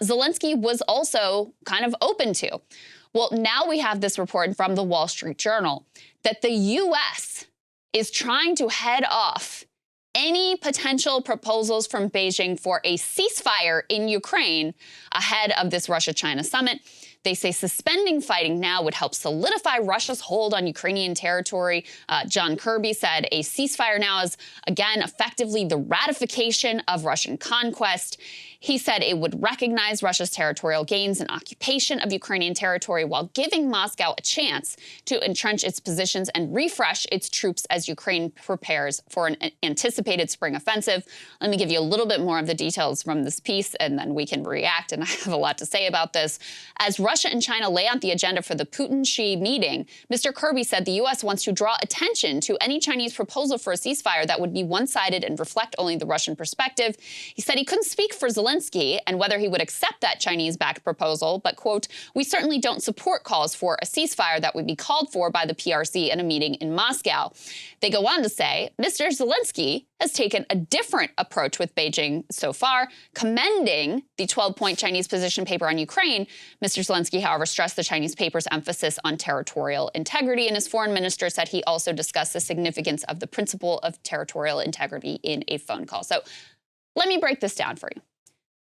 Zelensky was also kind of open to. Well, now we have this report from the Wall Street Journal that the U.S. is trying to head off any potential proposals from Beijing for a ceasefire in Ukraine ahead of this Russia-China summit. They say suspending fighting now would help solidify Russia's hold on Ukrainian territory. John Kirby said a ceasefire now is, again, effectively the ratification of Russian conquest. He said it would recognize Russia's territorial gains and occupation of Ukrainian territory while giving Moscow a chance to entrench its positions and refresh its troops as Ukraine prepares for an anticipated spring offensive. Let me give you a little bit more of the details from this piece, and then we can react, and I have a lot to say about this. As Russia and China lay out the agenda for the Putin-Xi meeting, Mr. Kirby said the U.S. wants to draw attention to any Chinese proposal for a ceasefire that would be one-sided and reflect only the Russian perspective. He said he couldn't speak for Zelensky and whether he would accept that Chinese-backed proposal, but, quote, "We certainly don't support calls for a ceasefire that would be called for by the PRC in a meeting in Moscow." They go on to say, Mr. Zelensky has taken a different approach with Beijing so far, commending the 12-point Chinese position paper on Ukraine. Mr. Zelensky, however, stressed the Chinese paper's emphasis on territorial integrity, and his foreign minister said he also discussed the significance of the principle of territorial integrity in a phone call. So let me break this down for you.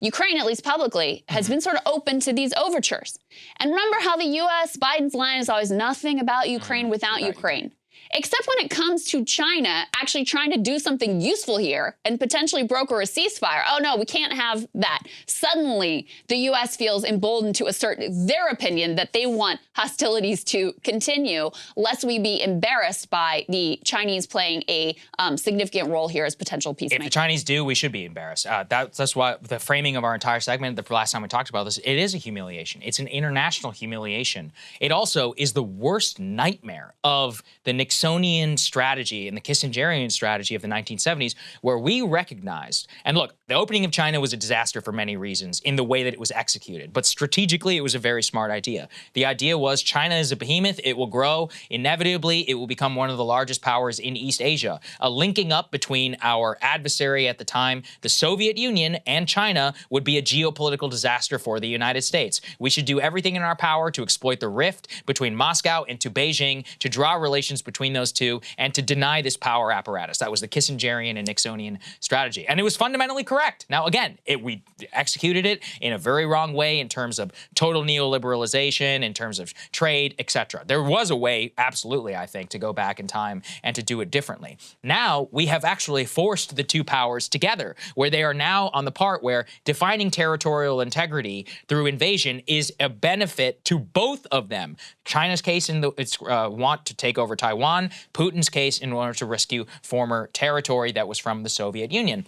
Ukraine, at least publicly, has been sort of open to these overtures. And remember how the U.S., Biden's line is always nothing about Ukraine without Ukraine. Except when it comes to China actually trying to do something useful here and potentially broker a ceasefire. Oh, no, we can't have that. Suddenly, the U.S. feels emboldened to assert their opinion that they want hostilities to continue, lest we be embarrassed by the Chinese playing a significant role here as potential peacemakers. If the Chinese do, we should be embarrassed. That's why the framing of our entire segment, the last time we talked about this, it is a humiliation. It's an international humiliation. It also is the worst nightmare of the Nixonian strategy and the Kissingerian strategy of the 1970s, where we recognized, and look, the opening of China was a disaster for many reasons in the way that it was executed, but strategically it was a very smart idea. The idea was China is a behemoth, it will grow, inevitably it will become one of the largest powers in East Asia. A linking up between our adversary at the time, the Soviet Union, and China would be a geopolitical disaster for the United States. We should do everything in our power to exploit the rift between Moscow and to Beijing, to draw relations between those two, and to deny this power apparatus. That was the Kissingerian and Nixonian strategy. And it was fundamentally correct. Now, again, we executed it in a very wrong way in terms of total neoliberalization, in terms of trade, etc. There was a way, absolutely, I think, to go back in time and to do it differently. Now, we have actually forced the two powers together, where they are now on the part where defining territorial integrity through invasion is a benefit to both of them. China's case in its want to take over Taiwan, Putin's case in order to rescue former territory that was from the Soviet Union.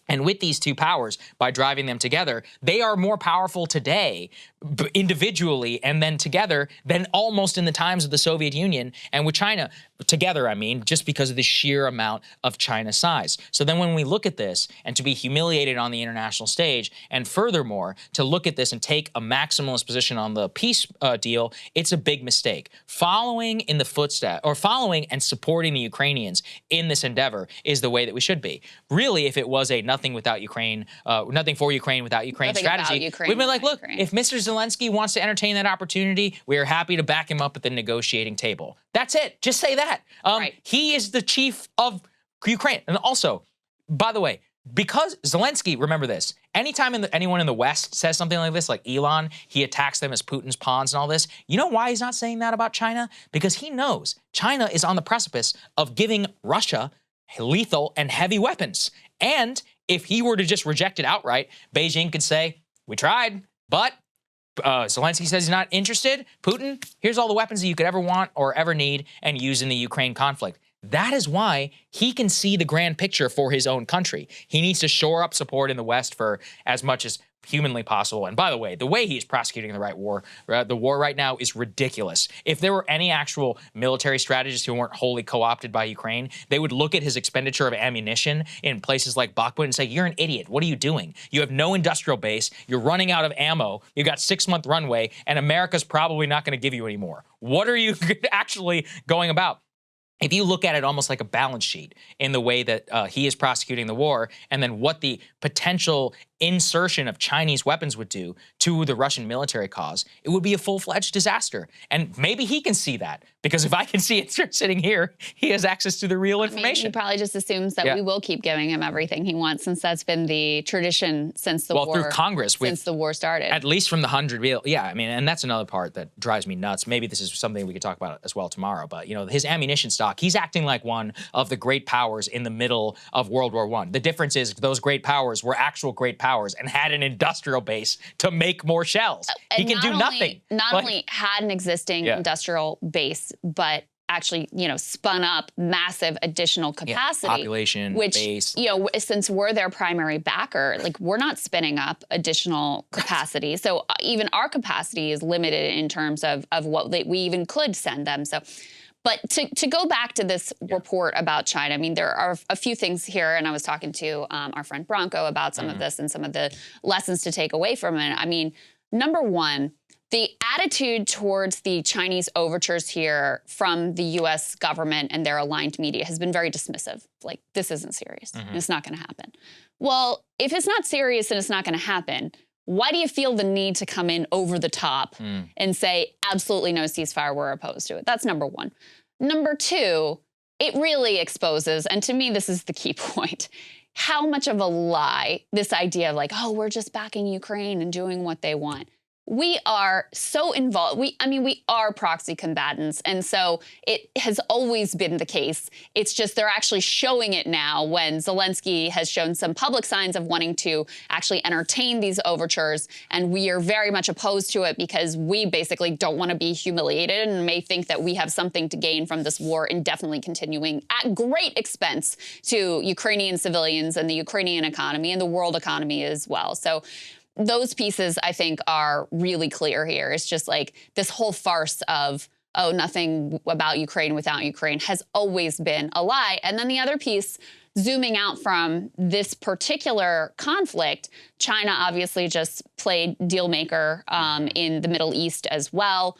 And with these two powers, by driving them together, they are more powerful today individually and then together than almost in the times of the Soviet Union and with China together, I mean, just because of the sheer amount of China's size. So then when we look at this and to be humiliated on the international stage, and furthermore, to look at this and take a maximalist position on the peace deal, it's a big mistake. Following in the footsteps, or following and supporting the Ukrainians in this endeavor is the way that we should be. Really, if it was a nothing without Ukraine, nothing for Ukraine without Ukraine strategy, we'd be like, look, if Mr. Zelensky wants to entertain that opportunity, we are happy to back him up at the negotiating table. That's it. Just say that. Right. He is the chief of Ukraine. And also, by the way, because Zelensky, remember this, anytime anyone in the West says something like this, like Elon, he attacks them as Putin's pawns and all this, you know why he's not saying that about China? Because he knows China is on the precipice of giving Russia lethal and heavy weapons. And if he were to just reject it outright, Beijing could say, we tried, but Zelensky says he's not interested. Putin, here's all the weapons that you could ever want or ever need and use in the Ukraine conflict. That is why he can see the grand picture for his own country. He needs to shore up support in the West for as much as humanly possible. And by the way he's prosecuting the war right now is ridiculous. If there were any actual military strategists who weren't wholly co-opted by Ukraine, they would look at his expenditure of ammunition in places like Bakhmut and say, you're an idiot. What are you doing? You have no industrial base. You're running out of ammo. You've got 6-month runway, and America's probably not going to give you any more. What are you actually going about? If you look at it almost like a balance sheet in the way that he is prosecuting the war, and then what the potential insertion of Chinese weapons would do to the Russian military cause, it would be a full-fledged disaster. And maybe he can see that, because if I can see it sitting here, he has access to the real information. He probably just assumes that we will keep giving him everything he wants, since that's been the tradition since the war. Well, through Congress. Since the war started. At least from the 100 real. Yeah, I mean, and that's another part that drives me nuts. Maybe this is something we could talk about as well tomorrow. But, you know, his ammunition stock, he's acting like one of the great powers in the middle of World War I. The difference is those great powers were actual great powers and had an industrial base to make more shells. He can do nothing. Not only had an existing industrial base, but actually, you know, spun up massive additional capacity. Population, which, base. you know, since we're their primary backer, like, we're not spinning up additional capacity. So even our capacity is limited in terms of what we even could send them. So, but to go back to this report about China, I mean, there are a few things here, and I was talking to our friend Bronco about some of this and some of the lessons to take away from it. I mean, number one, the attitude towards the Chinese overtures here from the U.S. government and their aligned media has been very dismissive. Like, this isn't serious. It's not going to happen. Well, if it's not serious and it's not going to happen, why do you feel the need to come in over the top and say, absolutely no ceasefire, we're opposed to it? That's number one. Number two, it really exposes, and to me this is the key point, how much of a lie this idea of like, oh, we're just backing Ukraine and doing what they want. We are so involved. We are proxy combatants. And so it has always been the case. It's just they're actually showing it now when Zelensky has shown some public signs of wanting to actually entertain these overtures. And we are very much opposed to it because we basically don't want to be humiliated and may think that we have something to gain from this war indefinitely continuing at great expense to Ukrainian civilians and the Ukrainian economy and the world economy as well. So those pieces, I think, are really clear here. It's just like this whole farce of, oh, nothing about Ukraine without Ukraine has always been a lie. And then the other piece, zooming out from this particular conflict, China obviously just played deal maker in the Middle East as well.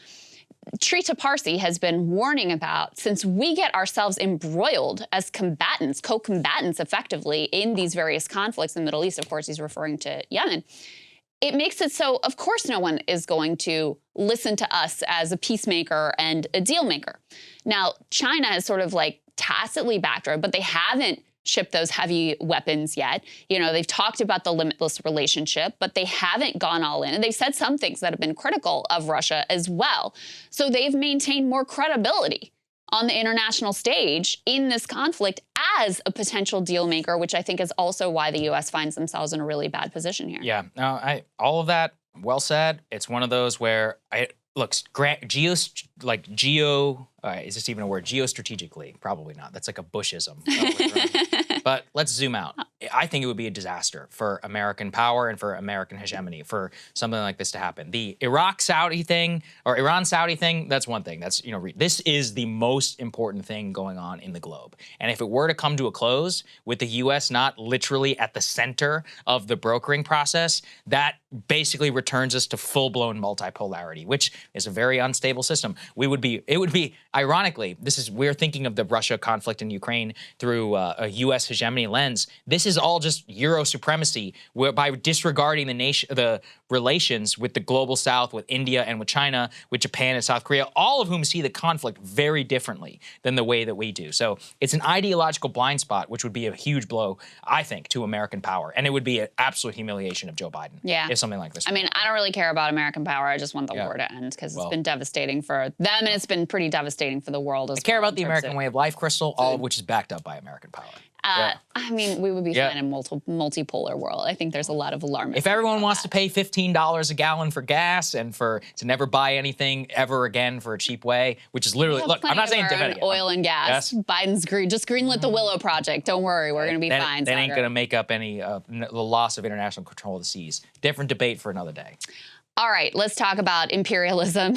Trita Parsi has been warning about, since we get ourselves embroiled as combatants, co-combatants effectively in these various conflicts in the Middle East, of course he's referring to Yemen, it makes it so, of course, no one is going to listen to us as a peacemaker and a deal maker. Now, China has sort of like tacitly backed her, but they haven't shipped those heavy weapons yet. You know, they've talked about the limitless relationship, but they haven't gone all in. And they've said some things that have been critical of Russia as well. So they've maintained more credibility on the international stage in this conflict as a potential deal maker, which I think is also why the U.S. finds themselves in a really bad position here. Yeah, no, all of that, well said. It's one of those where is this even a word? Geostrategically, probably not. That's like a Bushism. But let's zoom out. I think it would be a disaster for American power and for American hegemony for something like this to happen. The Iraq-Saudi thing or Iran-Saudi thing, that's one thing. That's, this is the most important thing going on in the globe. And if it were to come to a close with the U.S. not literally at the center of the brokering process, that basically returns us to full-blown multipolarity, which is a very unstable system. It would be, ironically, we're thinking of the Russia conflict in Ukraine through a U.S. hegemony lens. This is all just Euro supremacy, by disregarding the relations with the global South, with India and with China, with Japan and South Korea, all of whom see the conflict very differently than the way that we do. So it's an ideological blind spot, which would be a huge blow, I think, to American power. And it would be an absolute humiliation of Joe Biden if something like this. I mean, I don't really care about American power. I just want the war to end because it's been devastating for them and it's been pretty devastating for the world as well. I care about the American way of life, Krystal, all of which is backed up by American power. I mean, we would be fine in a multipolar world. I think there's a lot of alarmism. If everyone wants to pay $15 a gallon for gas and to never buy anything ever again for a cheap way, which is literally, look, I'm not saying oil and gas. Biden's just greenlit the Willow Project. Don't worry, we're going to be fine. That ain't going to make up any the loss of international control of the seas. Different debate for another day. All right, let's talk about imperialism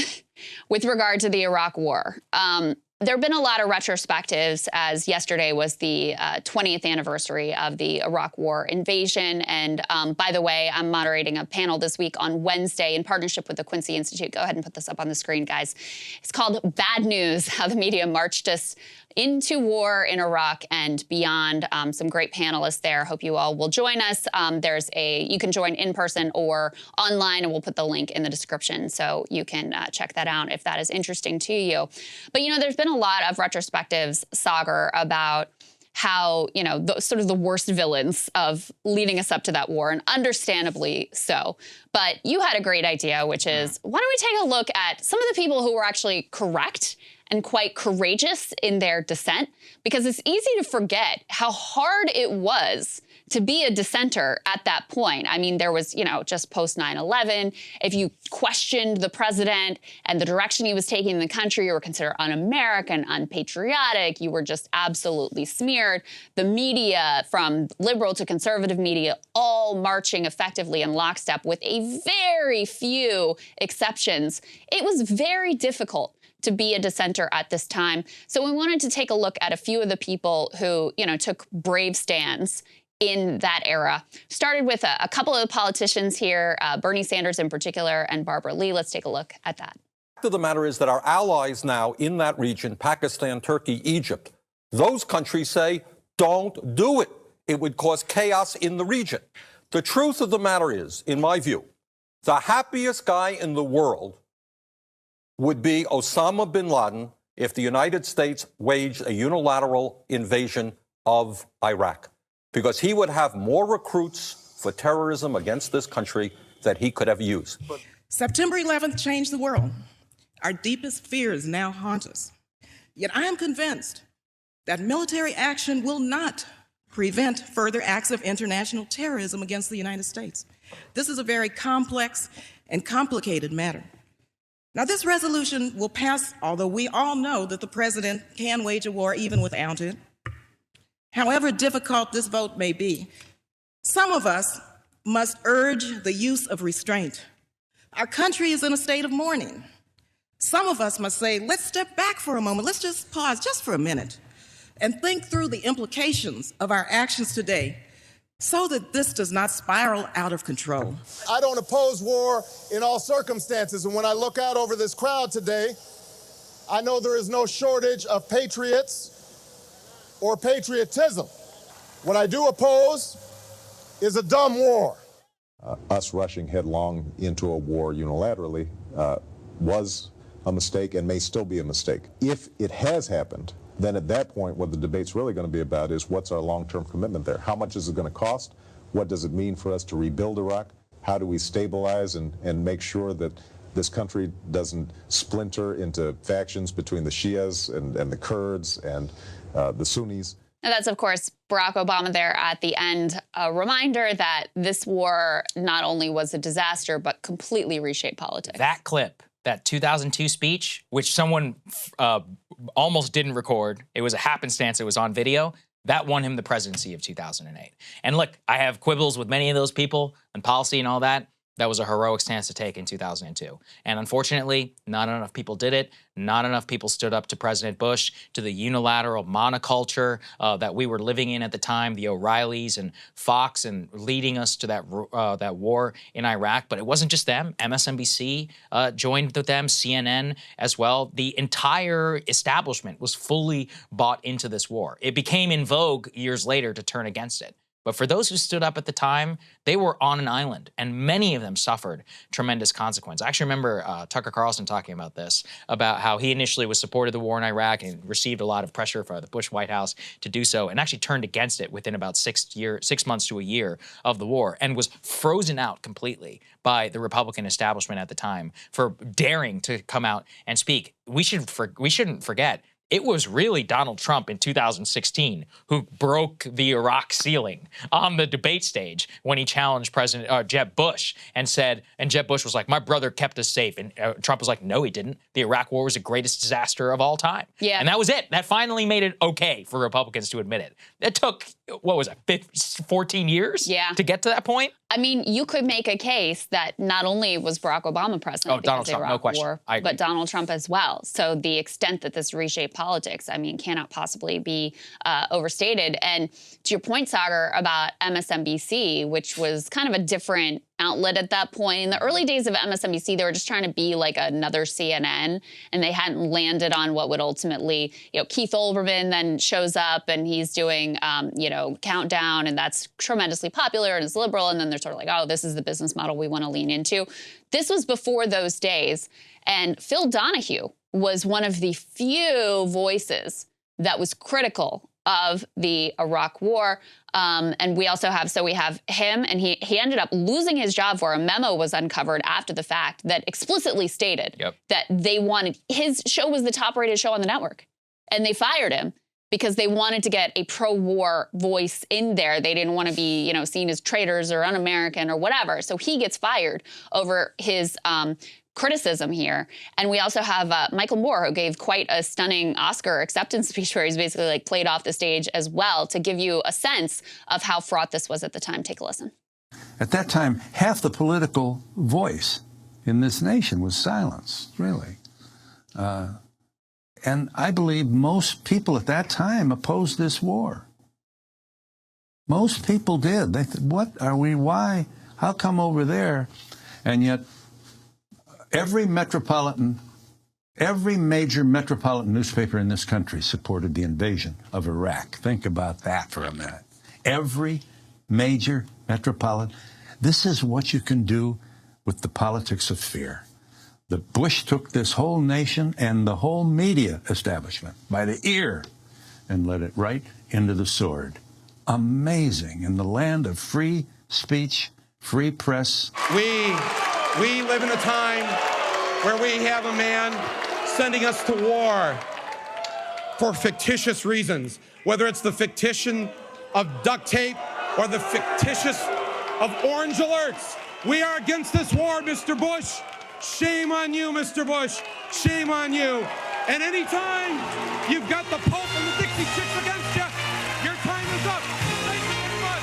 with regard to the Iraq War. There have been a lot of retrospectives, as yesterday was the 20th anniversary of the Iraq War invasion. And by the way, I'm moderating a panel this week on Wednesday in partnership with the Quincy Institute. Go ahead and put this up on the screen, guys. It's called Bad News, How the Media Marched Us into War in Iraq and Beyond. Some great panelists there. Hope you all will join us. You can join in person or online, and we'll put the link in the description so you can check that out if that is interesting to you. But, there's been a lot of retrospectives, Saagar, about how, sort of the worst villains of leading us up to that war, and understandably so. But you had a great idea, which is, why don't we take a look at some of the people who were actually correct and quite courageous in their dissent, because it's easy to forget how hard it was to be a dissenter at that point. I mean, there was, just post 9/11, if you questioned the president and the direction he was taking in the country, you were considered un-American, unpatriotic, you were just absolutely smeared. The media, from liberal to conservative media, all marching effectively in lockstep with a very few exceptions. It was very difficult to be a dissenter at this time. So we wanted to take a look at a few of the people who, took brave stands in that era. Started with a couple of the politicians here, Bernie Sanders in particular, and Barbara Lee. Let's take a look at that. The fact of the matter is that our allies now in that region, Pakistan, Turkey, Egypt, those countries say, don't do it. It would cause chaos in the region. The truth of the matter is, in my view, the happiest guy in the world would be Osama bin Laden if the United States waged a unilateral invasion of Iraq, because he would have more recruits for terrorism against this country that he could ever use. September 11th changed the world. Our deepest fears now haunt us. Yet I am convinced that military action will not prevent further acts of international terrorism against the United States. This is a very complex and complicated matter. Now, this resolution will pass, although we all know that the president can wage a war even without it. However difficult this vote may be, some of us must urge the use of restraint. Our country is in a state of mourning. Some of us must say, let's step back for a moment. Let's just pause just for a minute and think through the implications of our actions today so that this does not spiral out of control. I don't oppose war in all circumstances, and when I look out over this crowd today, I know there is no shortage of patriots or patriotism. What I do oppose is a dumb war. Us rushing headlong into a war unilaterally was a mistake and may still be a mistake. If it has happened, then at that point, what the debate's really going to be about is what's our long-term commitment there? How much is it going to cost? What does it mean for us to rebuild Iraq? How do we stabilize and make sure that this country doesn't splinter into factions between the Shias and the Kurds and the Sunnis? And that's, of course, Barack Obama there at the end. A reminder that this war not only was a disaster, but completely reshaped politics. That clip, that 2002 speech, which someone almost didn't record, it was a happenstance, it was on video. That won him the presidency of 2008. And look, I have quibbles with many of those people on policy and all that. That was a heroic stance to take in 2002. And unfortunately, not enough people did it. Not enough people stood up to President Bush, to the unilateral monoculture that we were living in at the time, the O'Reillys and Fox, and leading us to that war in Iraq. But it wasn't just them. MSNBC joined with them, CNN as well. The entire establishment was fully bought into this war. It became in vogue years later to turn against it. But for those who stood up at the time, they were on an island, and many of them suffered tremendous consequence. I actually remember Tucker Carlson talking about this, about how he initially was supported the war in Iraq and received a lot of pressure from the Bush White House to do so, and actually turned against it within about 6 months to a year of the war, and was frozen out completely by the Republican establishment at the time for daring to come out and speak. We shouldn't forget, it was really Donald Trump in 2016 who broke the Iraq ceiling on the debate stage when he challenged President Jeb Bush and Jeb Bush was like, my brother kept us safe. And Trump was like, no, he didn't. The Iraq war was the greatest disaster of all time. Yeah. And that was it. That finally made it okay for Republicans to admit it. It took, 14 years to get to that point? I mean, you could make a case that not only was Barack Obama president Donald because of the Trump, Iraq no question. War, I agree. but Donald Trump as well. So the extent that this reshaped politics, I mean, cannot possibly be overstated. And to your point, Saagar, about MSNBC, which was kind of a different outlet at that point. In the early days of MSNBC, they were just trying to be like another CNN, and they hadn't landed on what would ultimately, Keith Olbermann then shows up and he's doing, Countdown, and that's tremendously popular and it's liberal, and then they're sort of like, oh, this is the business model we want to lean into. This was before those days, and Phil Donahue was one of the few voices that was critical of the Iraq war. And we also have him, and he ended up losing his job for a memo was uncovered after the fact that explicitly stated that they wanted, his show was the top rated show on the network, and they fired him because they wanted to get a pro-war voice in there. They didn't want to be, seen as traitors or un-American or whatever. So he gets fired over his criticism here. And we also have Michael Moore, who gave quite a stunning Oscar acceptance speech where he's basically played off the stage as well to give you a sense of how fraught this was at the time. Take a listen. At that time, half the political voice in this nation was silenced, really. And I believe most people at that time opposed this war. Most people did. They said, what are we, why, how come over there? And yet, every major metropolitan newspaper in this country supported the invasion of Iraq. Think about that for a minute. Every major metropolitan. This is what you can do with the politics of fear. The Bush took this whole nation and the whole media establishment by the ear and led it right into the sword. Amazing. In the land of free speech, free press. We live in a time where we have a man sending us to war for fictitious reasons, whether it's the fictition of duct tape or the fictitious of orange alerts. We are against this war, Mr. Bush. Shame on you, Mr. Bush. Shame on you. And anytime you've got the Pope and the Dixie Chicks against you, your time is up. Thank you very much.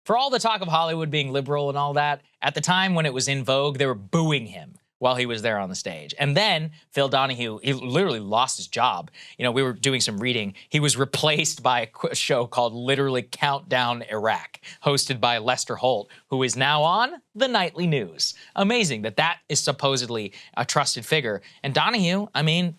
For all the talk of Hollywood being liberal and all that, at the time when it was in vogue, they were booing him while he was there on the stage. And then Phil Donahue, he literally lost his job. We were doing some reading. He was replaced by a show called literally Countdown Iraq, hosted by Lester Holt, who is now on the nightly news. Amazing that is supposedly a trusted figure. And Donahue, I mean,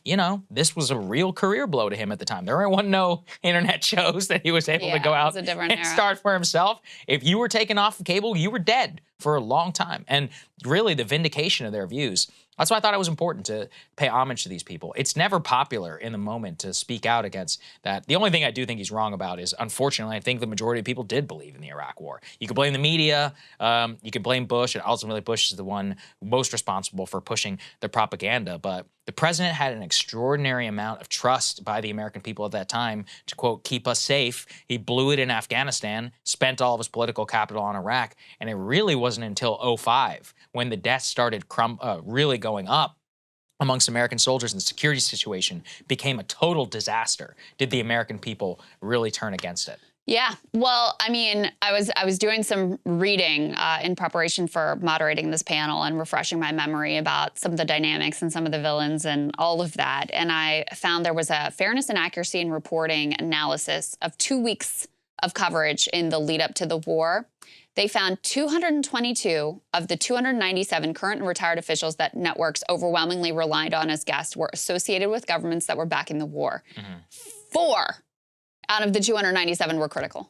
this was a real career blow to him at the time. There weren't no internet shows that he was able to go out and start for himself. If you were taken off of cable, you were dead for a long time. And really the vindication of their views, that's why I thought it was important to pay homage to these people. It's never popular in the moment to speak out against that. The only thing I do think he's wrong about is, unfortunately, I think the majority of people did believe in the Iraq war. You could blame the media, you could blame Bush, and ultimately Bush is the one most responsible for pushing the propaganda. But the president had an extraordinary amount of trust by the American people at that time to, quote, keep us safe. He blew it in Afghanistan, spent all of his political capital on Iraq, and it really wasn't until 2005 when the deaths started really going up amongst American soldiers and the security situation became a total disaster. Did the American people really turn against it? Yeah, well, I mean, I was doing some reading in preparation for moderating this panel and refreshing my memory about some of the dynamics and some of the villains and all of that. And I found there was a fairness and accuracy in reporting analysis of 2 weeks of coverage in the lead up to the war. They found 222 of the 297 current and retired officials that networks overwhelmingly relied on as guests were associated with governments that were backing the war. 4 out of the 297 were critical.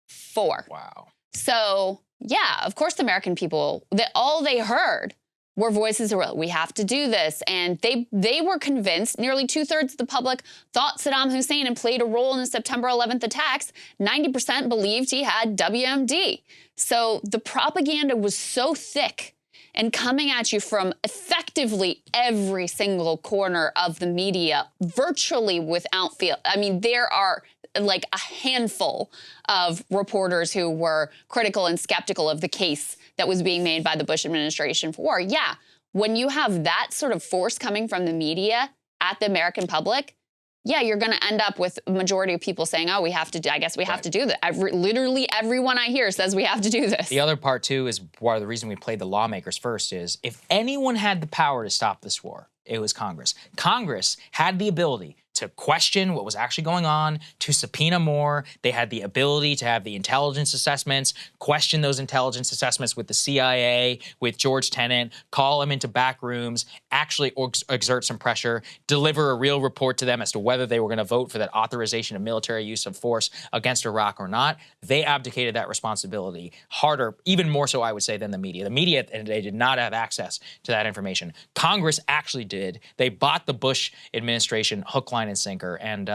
4. Wow. So, yeah, of course the American people, all they heard were voices that were, we have to do this. And they were convinced, nearly 2/3 of the public thought Saddam Hussein had played a role in the September 11th attacks. 90% believed he had WMD. So the propaganda was so thick and coming at you from effectively every single corner of the media, virtually without fail. I mean, there are like a handful of reporters who were critical and skeptical of the case that was being made by the Bush administration for war. Yeah, when you have that sort of force coming from the media at the American public, yeah, you're going to end up with a majority of people saying, oh, we have to, I guess we have to do that. Literally everyone I hear says we have to do this. The other part, too, is why the reason we played the lawmakers first is if anyone had the power to stop this war, it was Congress. Congress had the ability to question what was actually going on, to subpoena more. They had the ability to have the intelligence assessments, question those intelligence assessments with the CIA, with George Tenet, call them into back rooms, actually exert some pressure, deliver a real report to them as to whether they were going to vote for that authorization of military use of force against Iraq or not. They abdicated that responsibility harder, even more so, I would say, than the media. The media, they did not have access to that information. Congress actually did. They bought the Bush administration hook, line, and sinker. And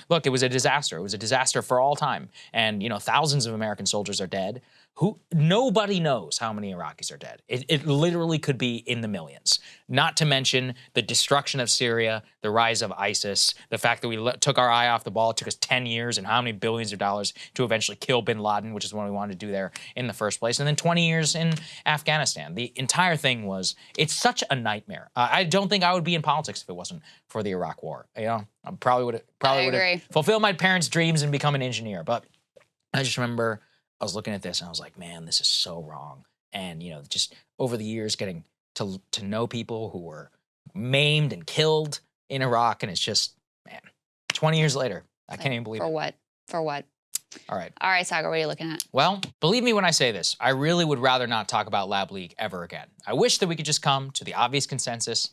look, it was a disaster. It was a disaster for all time. And, you know, thousands of American soldiers are dead. Nobody knows how many Iraqis are dead. It literally could be in the millions. Not to mention the destruction of Syria, the rise of ISIS, the fact that we took our eye off the ball. It took us 10 years and how many billions of dollars to eventually kill bin Laden, which is what we wanted to do there in the first place. And then 20 years in Afghanistan. The entire thing it's such a nightmare. I don't think I would be in politics if it wasn't for the Iraq War. You know, I probably would have fulfilled my parents' dreams and become an engineer. But I just remember I was looking at this and I was like, man, this is so wrong. And, you know, just over the years getting to know people who were maimed and killed in Iraq. And it's just, man, 20 years later, I can't even believe it. For what? For what? All right. All right, Saagar, what are you looking at? Well, believe me when I say this, I really would rather not talk about Lab Leak ever again. I wish that we could just come to the obvious consensus.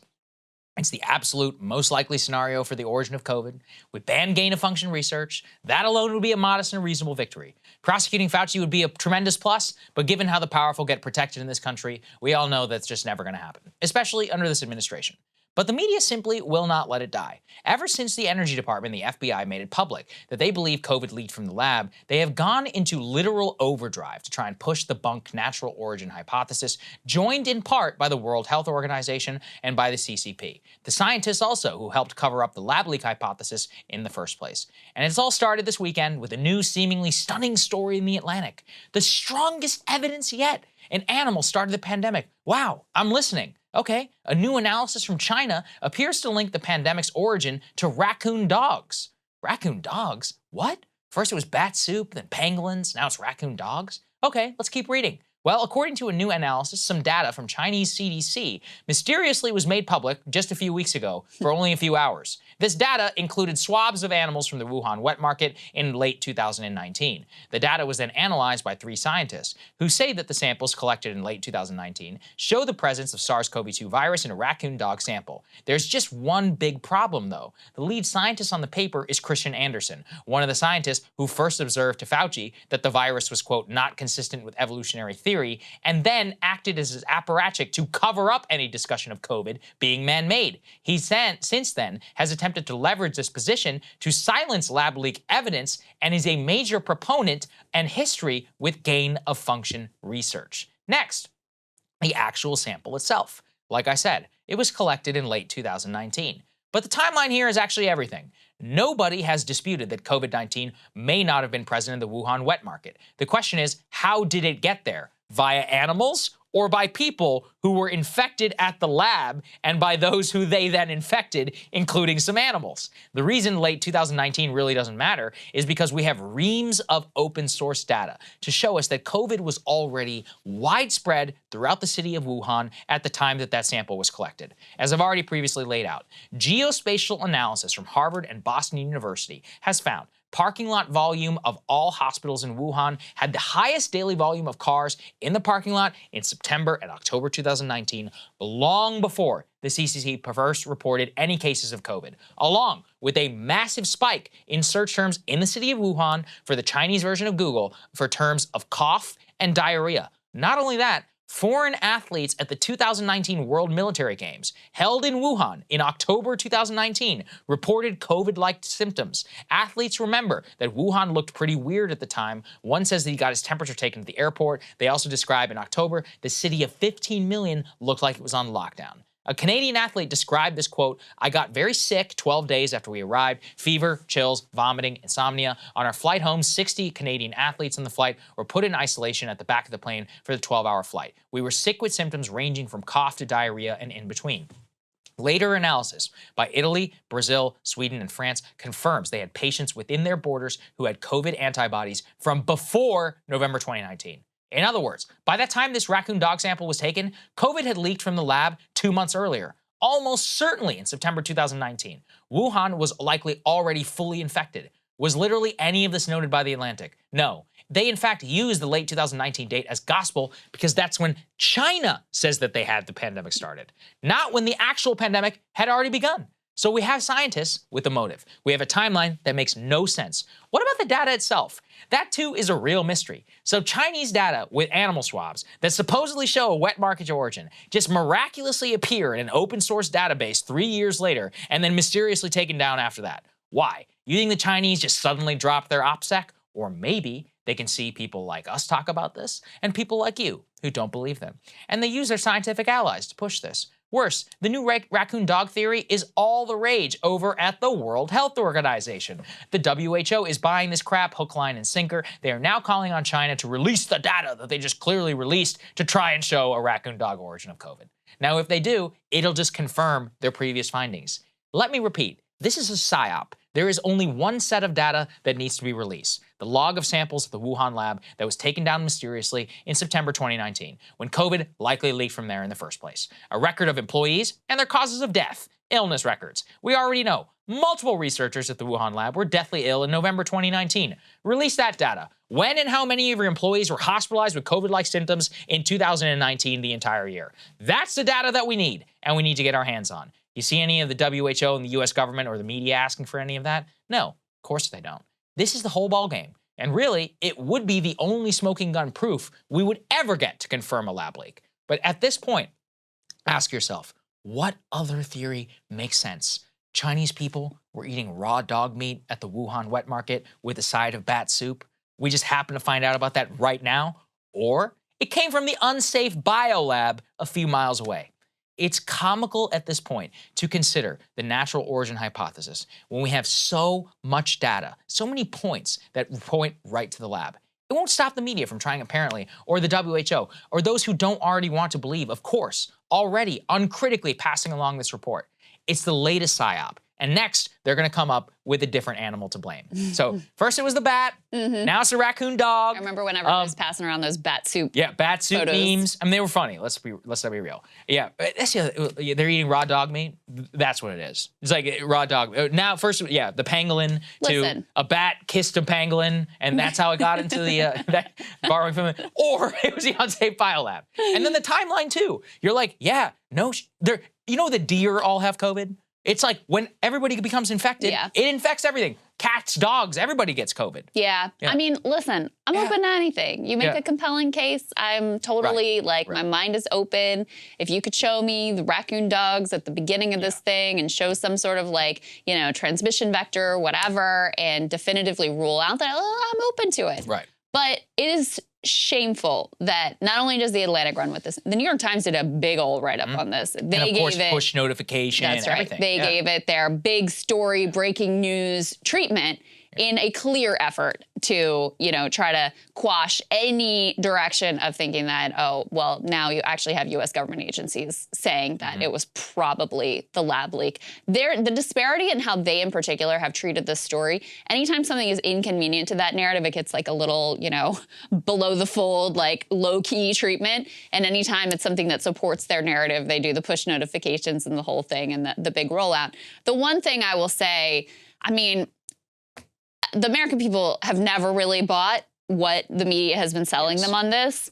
It's the absolute most likely scenario for the origin of COVID. We ban gain-of-function research. That alone would be a modest and reasonable victory. Prosecuting Fauci would be a tremendous plus, but given how the powerful get protected in this country, we all know that's just never going to happen, especially under this administration. But the media simply will not let it die. Ever since the Energy Department and the FBI made it public that they believe COVID leaked from the lab, they have gone into literal overdrive to try and push the bunk natural origin hypothesis, joined in part by the World Health Organization and by the CCP. The scientists also who helped cover up the lab leak hypothesis in the first place. And it's all started this weekend with a new seemingly stunning story in The Atlantic. The strongest evidence yet. An animal started the pandemic. Wow, I'm listening. Okay, a new analysis from China appears to link the pandemic's origin to raccoon dogs. Raccoon dogs? What? First it was bat soup, then pangolins, now it's raccoon dogs? Okay, let's keep reading. Well, according to a new analysis, some data from Chinese CDC mysteriously was made public just a few weeks ago for only a few hours. This data included swabs of animals from the Wuhan wet market in late 2019. The data was then analyzed by 3 scientists who say that the samples collected in late 2019 show the presence of SARS-CoV-2 virus in a raccoon dog sample. There's just one big problem, though. The lead scientist on the paper is Christian Andersen, one of the scientists who first observed to Fauci that the virus was, quote, not consistent with evolutionary theory, and then acted as his apparatchik to cover up any discussion of COVID being man-made. He since then has attempted to leverage this position to silence lab leak evidence and is a major proponent and history with gain-of-function research. Next, the actual sample itself. Like I said, it was collected in late 2019. But the timeline here is actually everything. Nobody has disputed that COVID-19 may not have been present in the Wuhan wet market. The question is, how did it get there? Via animals or by people who were infected at the lab and by those who they then infected, including some animals. The reason late 2019 really doesn't matter is because we have reams of open source data to show us that COVID was already widespread throughout the city of Wuhan at the time that that sample was collected. As I've already previously laid out, geospatial analysis from Harvard and Boston University has found parking lot volume of all hospitals in Wuhan had the highest daily volume of cars in the parking lot in September and October 2019, long before the CCC first reported any cases of COVID, along with a massive spike in search terms in the city of Wuhan for the Chinese version of Google for terms of cough and diarrhea. Not only that, foreign athletes at the 2019 World Military Games, held in Wuhan in October 2019, reported COVID-like symptoms. Athletes remember that Wuhan looked pretty weird at the time. One says that he got his temperature taken at the airport. They also describe in October, the city of 15 million looked like it was on lockdown. A Canadian athlete described this, quote, "I got very sick 12 days after we arrived, fever, chills, vomiting, insomnia. On our flight home, 60 Canadian athletes on the flight were put in isolation at the back of the plane for the 12-hour flight. We were sick with symptoms ranging from cough to diarrhea and in between." Later analysis by Italy, Brazil, Sweden, and France confirms they had patients within their borders who had COVID antibodies from before November 2019. In other words, by the time this raccoon dog sample was taken, COVID had leaked from the lab 2 months earlier, almost certainly in September 2019. Wuhan was likely already fully infected. Was literally any of this noted by The Atlantic? No. They, in fact, used the late 2019 date as gospel because that's when China says that they had the pandemic started, not when the actual pandemic had already begun. So we have scientists with a motive. We have a timeline that makes no sense. What about the data itself? That too is a real mystery. So Chinese data with animal swabs that supposedly show a wet market origin just miraculously appear in an open source database 3 years later and then mysteriously taken down after that. Why? You think the Chinese just suddenly dropped their OPSEC? Or maybe they can see people like us talk about this and people like you who don't believe them. And they use their scientific allies to push this. Worse, the new raccoon dog theory is all the rage over at the World Health Organization. The WHO is buying this crap hook, line, and sinker. They are now calling on China to release the data that they just clearly released to try and show a raccoon dog origin of COVID. Now, if they do, it'll just confirm their previous findings. Let me repeat, this is a psyop. There is only one set of data that needs to be released. The log of samples at the Wuhan lab that was taken down mysteriously in September 2019, when COVID likely leaked from there in the first place. A record of employees and their causes of death, illness records. We already know multiple researchers at the Wuhan lab were deathly ill in November 2019. Release that data. When and how many of your employees were hospitalized with COVID-like symptoms in 2019, the entire year? That's the data that we need, and we need to get our hands on. You see any of the WHO and the US government or the media asking for any of that? No, of course they don't. This is the whole ballgame. And really, it would be the only smoking gun proof we would ever get to confirm a lab leak. But at this point, ask yourself, what other theory makes sense? Chinese people were eating raw dog meat at the Wuhan wet market with a side of bat soup. We just happen to find out about that right now. Or it came from the unsafe biolab a few miles away. It's comical at this point to consider the natural origin hypothesis when we have so much data, so many points that point right to the lab. It won't stop the media from trying, apparently, or the WHO, or those who don't already want to believe, of course, already uncritically passing along this report. It's the latest psyop. And next, they're going to come up with a different animal to blame. So first it was the bat. Now it's the raccoon dog. I remember whenever I was passing around those bat soup. Yeah, bat soup photos. memes. I mean, they were funny. Let's not be real. Yeah, that's they're eating raw dog meat. That's what it is. It's like raw dog. Now, first, yeah, the pangolin to a bat kissed a pangolin, and that's how it got into the that borrowing from it. Or it was the unsafe biolab. And then the timeline too. You're like, yeah, no, you know the deer all have COVID. It's like when everybody becomes infected, it infects everything. Cats, dogs, everybody gets COVID. Yeah. I mean, listen, I'm open to anything. You make a compelling case, I'm totally my mind is open. If you could show me the raccoon dogs at the beginning of this thing and show some sort of transmission vector, whatever, and definitively rule out that, I'm open to it. Right. But it is shameful that not only does the Atlantic run with this, the New York Times did a big old write-up on this. They and of course, gave it push notification. That's right. Everything. They gave it their big story, breaking news treatment. in a clear effort to, try to quash any direction of thinking that, oh, well, now you actually have U.S. government agencies saying that it was probably the lab leak. The disparity in how they in particular have treated this story, anytime something is inconvenient to that narrative, it gets like a little, below the fold, like low-key treatment. And anytime it's something that supports their narrative, they do the push notifications and the whole thing and the big rollout. The one thing I will say, the American people have never really bought what the media has been selling them on this.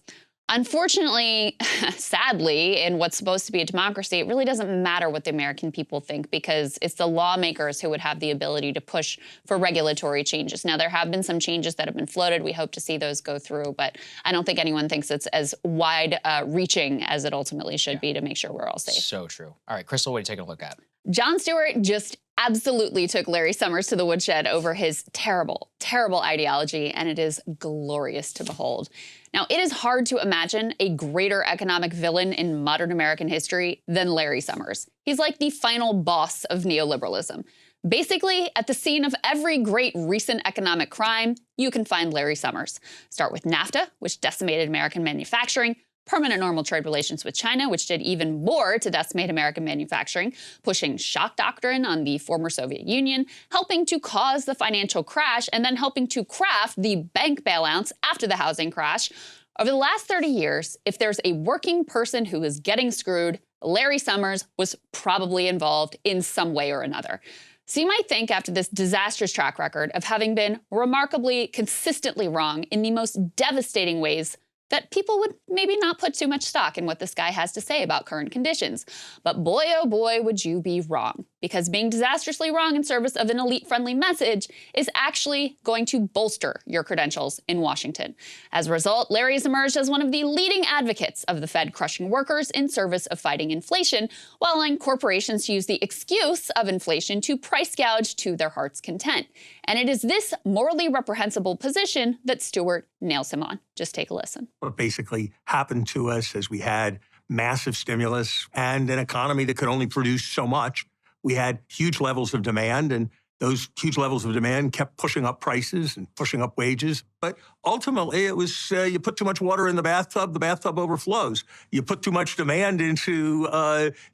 Unfortunately, sadly, in what's supposed to be a democracy, it really doesn't matter what the American people think because it's the lawmakers who would have the ability to push for regulatory changes. Now, there have been some changes that have been floated. We hope to see those go through, but I don't think anyone thinks it's as wide-reaching as it ultimately should be to make sure we're all safe. So true. All right, Krystal, what are you taking a look at? Jon Stewart just absolutely took Larry Summers to the woodshed over his terrible, terrible ideology, and it is glorious to behold. Now, it is hard to imagine a greater economic villain in modern American history than Larry Summers. He's like the final boss of neoliberalism. Basically, at the scene of every great recent economic crime, you can find Larry Summers. Start with NAFTA, which decimated American manufacturing, permanent normal trade relations with China, which did even more to decimate American manufacturing, pushing shock doctrine on the former Soviet Union, helping to cause the financial crash, and then helping to craft the bank bailouts after the housing crash. Over the last 30 years, if there's a working person who is getting screwed, Larry Summers was probably involved in some way or another. So you might think after this disastrous track record of having been remarkably consistently wrong in the most devastating ways that people would maybe not put too much stock in what this guy has to say about current conditions. But boy, oh boy, would you be wrong. Because being disastrously wrong in service of an elite-friendly message is actually going to bolster your credentials in Washington. As a result, Larry has emerged as one of the leading advocates of the Fed crushing workers in service of fighting inflation, while allowing corporations to use the excuse of inflation to price gouge to their heart's content. And it is this morally reprehensible position that Stewart nails him on. Just take a listen. What basically happened to us as we had massive stimulus and an economy that could only produce so much. We had huge levels of demand, and those huge levels of demand kept pushing up prices and pushing up wages. But ultimately, it was you put too much water in the bathtub overflows. You put too much demand into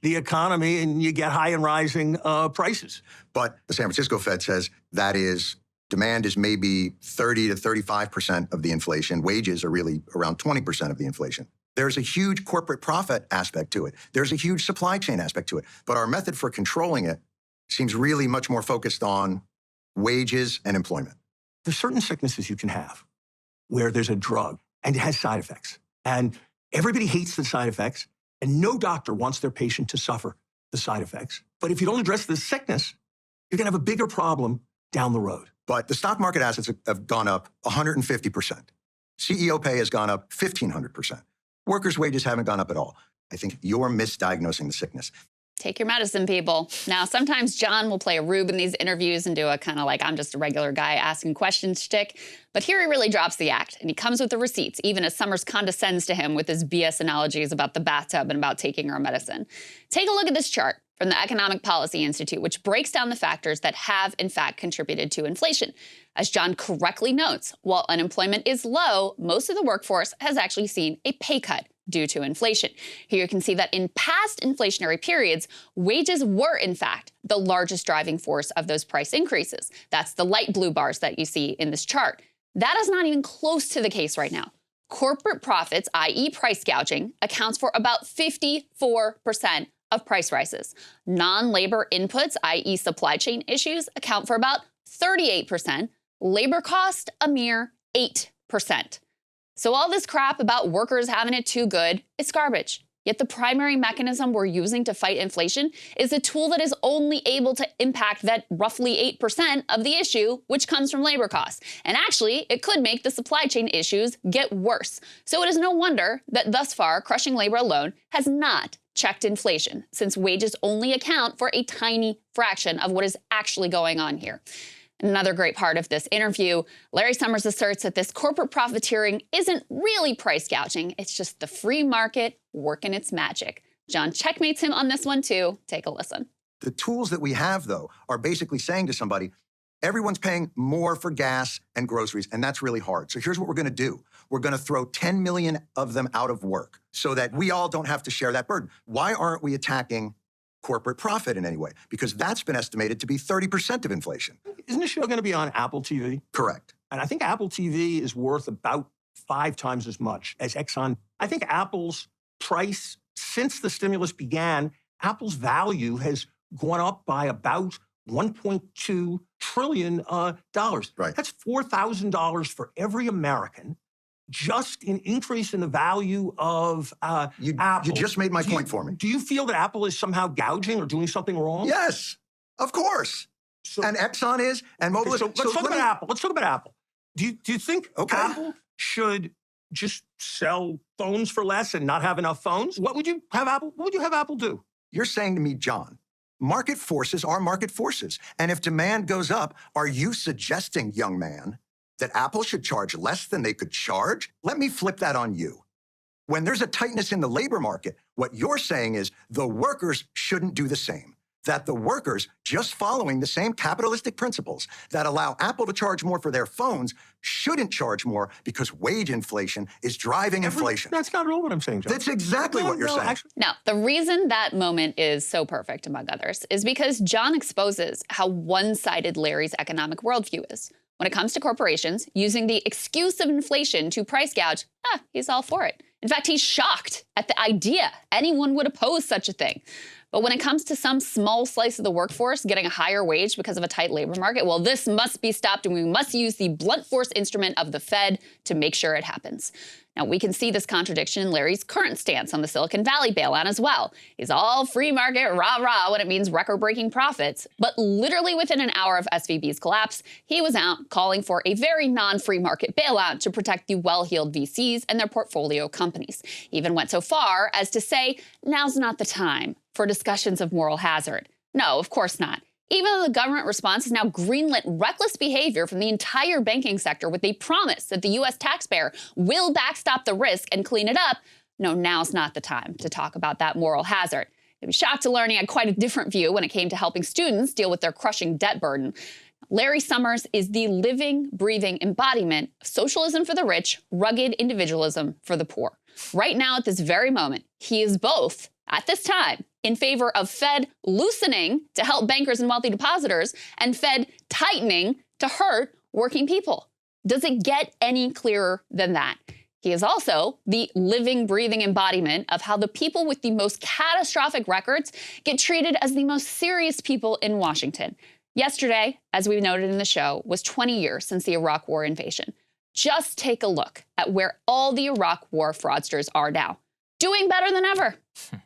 the economy, and you get high and rising prices. But the San Francisco Fed says that is demand is maybe 30 to 35% of the inflation. Wages are really around 20% of the inflation. There's a huge corporate profit aspect to it. There's a huge supply chain aspect to it. But our method for controlling it seems really much more focused on wages and employment. There's certain sicknesses you can have where there's a drug and it has side effects. And everybody hates the side effects, and no doctor wants their patient to suffer the side effects. But if you don't address the sickness, you're going to have a bigger problem down the road. But the stock market assets have gone up 150%. CEO pay has gone up 1,500%. Workers' wages haven't gone up at all. I think you're misdiagnosing the sickness. Take your medicine, people. Now, sometimes Jon will play a rube in these interviews and do a kind of like, I'm just a regular guy asking questions shtick. But here he really drops the act, and he comes with the receipts, even as Summers condescends to him with his BS analogies about the bathtub and about taking our medicine. Take a look at this chart from the Economic Policy Institute, which breaks down the factors that have, in fact, contributed to inflation. As Jon correctly notes, while unemployment is low, most of the workforce has actually seen a pay cut due to inflation. Here you can see that in past inflationary periods, wages were, in fact, the largest driving force of those price increases. That's the light blue bars that you see in this chart. That is not even close to the case right now. Corporate profits, i.e. price gouging, accounts for about 54% of price rises. Non-labor inputs, i.e. supply chain issues, account for about 38%. Labor cost, a mere 8%. So all this crap about workers having it too good, it's garbage. Yet the primary mechanism we're using to fight inflation is a tool that is only able to impact that roughly 8% of the issue, which comes from labor costs. And actually, it could make the supply chain issues get worse. So it is no wonder that thus far, crushing labor alone has not checked inflation, since wages only account for a tiny fraction of what is actually going on here. Another great part of this interview, Larry Summers asserts that this corporate profiteering isn't really price gouging. It's just the free market working its magic. Jon checkmates him on this one, too. Take a listen. The tools that we have, though, are basically saying to somebody, Everyone's paying more for gas and groceries, and that's really hard. So here's what we're going to do. We're going to throw 10 million of them out of work so that we all don't have to share that burden. Why aren't we attacking corporate profit in any way? Because that's been estimated to be 30% of inflation. Isn't the show going to be on Apple TV? Correct. And I think Apple TV is worth about 5 times as much as Exxon. I think Apple's price, since the stimulus began, Apple's value has gone up by about $1.2 trillion. Right. That's $4,000 for every American, just an increase in the value of Apple. You just made my point for me. Do you feel that Apple is somehow gouging or doing something wrong? Yes, of course. And Exxon is, and Mobil is. So let's talk about Apple. Let's talk about Apple. Do you think Apple should just sell phones for less and not have enough phones? What would you have Apple do? You're saying to me, John, market forces are market forces. And if demand goes up, are you suggesting, young man, that Apple should charge less than they could charge? Let me flip that on you. When there's a tightness in the labor market, what you're saying is the workers shouldn't do the same. That the workers, just following the same capitalistic principles that allow Apple to charge more for their phones, shouldn't charge more because wage inflation is driving inflation. That's not at all what I'm saying, John. That's exactly what you're saying. Now, the reason that moment is so perfect, among others, is because John exposes how one-sided Larry's economic worldview is. When it comes to corporations, using the excuse of inflation to price gouge, he's all for it. In fact, he's shocked at the idea anyone would oppose such a thing. But when it comes to some small slice of the workforce getting a higher wage because of a tight labor market, well, this must be stopped, and we must use the blunt force instrument of the Fed to make sure it happens. Now, we can see this contradiction in Larry's current stance on the Silicon Valley bailout as well. He's all free market, rah-rah, when it means record-breaking profits. But literally within an hour of SVB's collapse, he was out calling for a very non-free market bailout to protect the well-heeled VCs and their portfolio companies. He even went so far as to say, now's not the time for discussions of moral hazard. No, of course not. Even though the government response has now greenlit reckless behavior from the entire banking sector with the promise that the U.S. taxpayer will backstop the risk and clean it up, no, now's not the time to talk about that moral hazard. I'd be shocked to learn he had quite a different view when it came to helping students deal with their crushing debt burden. Larry Summers is the living, breathing embodiment of socialism for the rich, rugged individualism for the poor. Right now, at this very moment, he is both, at this time, in favor of Fed loosening to help bankers and wealthy depositors and Fed tightening to hurt working people. Does it get any clearer than that? He is also the living, breathing embodiment of how the people with the most catastrophic records get treated as the most serious people in Washington. Yesterday, as we noted in the show, was 20 years since the Iraq War invasion. Just take a look at where all the Iraq War fraudsters are now. Doing better than ever.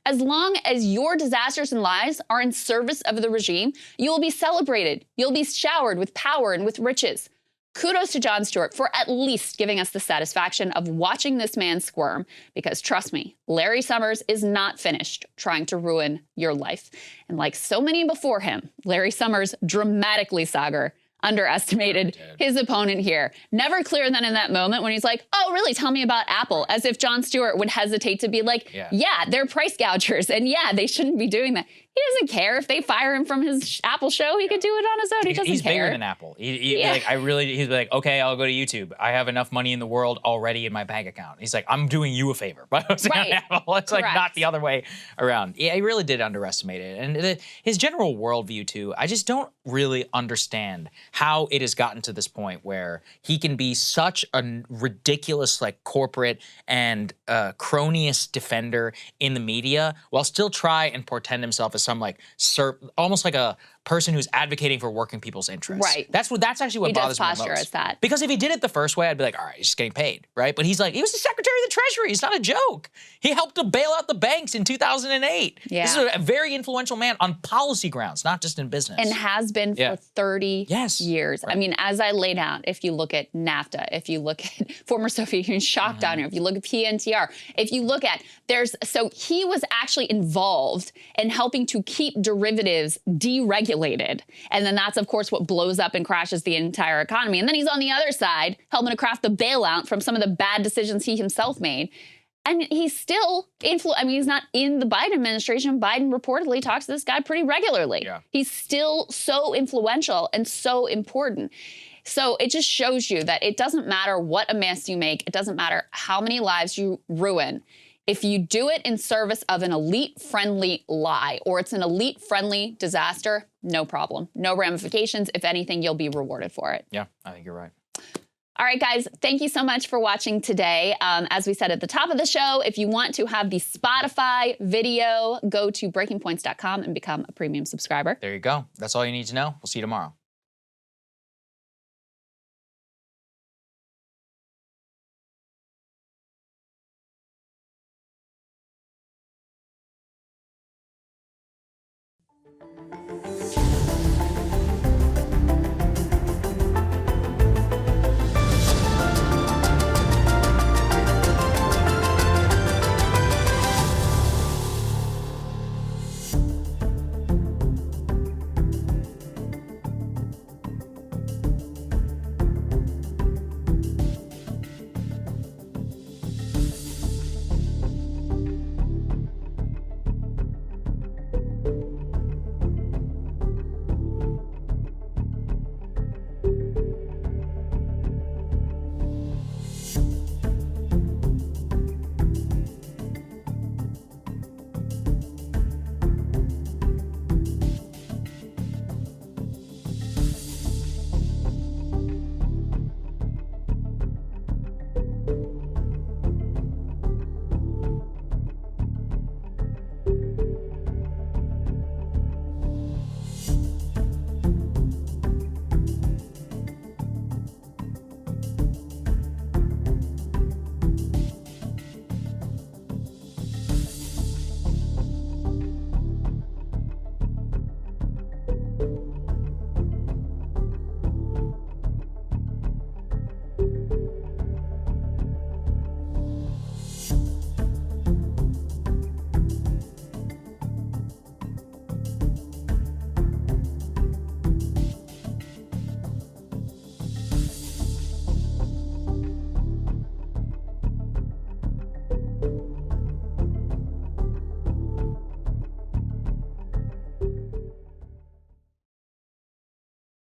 As long as your disasters and lies are in service of the regime, you will be celebrated. You'll be showered with power and with riches. Kudos to Jon Stewart for at least giving us the satisfaction of watching this man squirm, because trust me, Larry Summers is not finished trying to ruin your life. And like so many before him, Larry Summers dramatically, Saagar, underestimated his opponent here. Never clearer than in that moment when he's like, oh, really, tell me about Apple, as if Jon Stewart would hesitate to be like, yeah, they're price gougers, and yeah, they shouldn't be doing that. He doesn't care if they fire him from his Apple show. He could do it on his own. He doesn't care. He's bigger than Apple. He's like, okay, I'll go to YouTube. I have enough money in the world already in my bank account. He's like, I'm doing you a favor by hosting on Apple. It's like not the other way around. Yeah, he really did underestimate it. And his general worldview, too, I just don't really understand how it has gotten to this point where he can be such a ridiculous, like, corporate and cronyist defender in the media while still try and portend himself as some like almost like a person who's advocating for working people's interests. Right. That's actually what bothers me the most. He does posture as that. Because if he did it the first way, I'd be like, all right, he's just getting paid, right? But he's like, he was the Secretary of the Treasury. He's not a joke. He helped to bail out the banks in 2008. Yeah. This is a very influential man on policy grounds, not just in business. And has been for 30 years. Right. I mean, as I laid out, if you look at NAFTA, if you look at former Soviet Union shock doctrine, if you look at PNTR, if you look at, so he was actually involved in helping to keep derivatives deregulated. And then that's, of course, what blows up and crashes the entire economy. And then he's on the other side helping to craft the bailout from some of the bad decisions he himself made. And he's still I mean, he's not in the Biden administration. Biden reportedly talks to this guy pretty regularly. Yeah. He's still so influential and so important. So it just shows you that it doesn't matter what a mess you make. It doesn't matter how many lives you ruin. If you do it in service of an elite-friendly lie or it's an elite-friendly disaster, no problem. No ramifications. If anything, you'll be rewarded for it. Yeah, I think you're right. All right, guys, thank you so much for watching today. As we said at the top of the show, if you want to have the Spotify video, go to breakingpoints.com and become a premium subscriber. There you go. That's all you need to know. We'll see you tomorrow.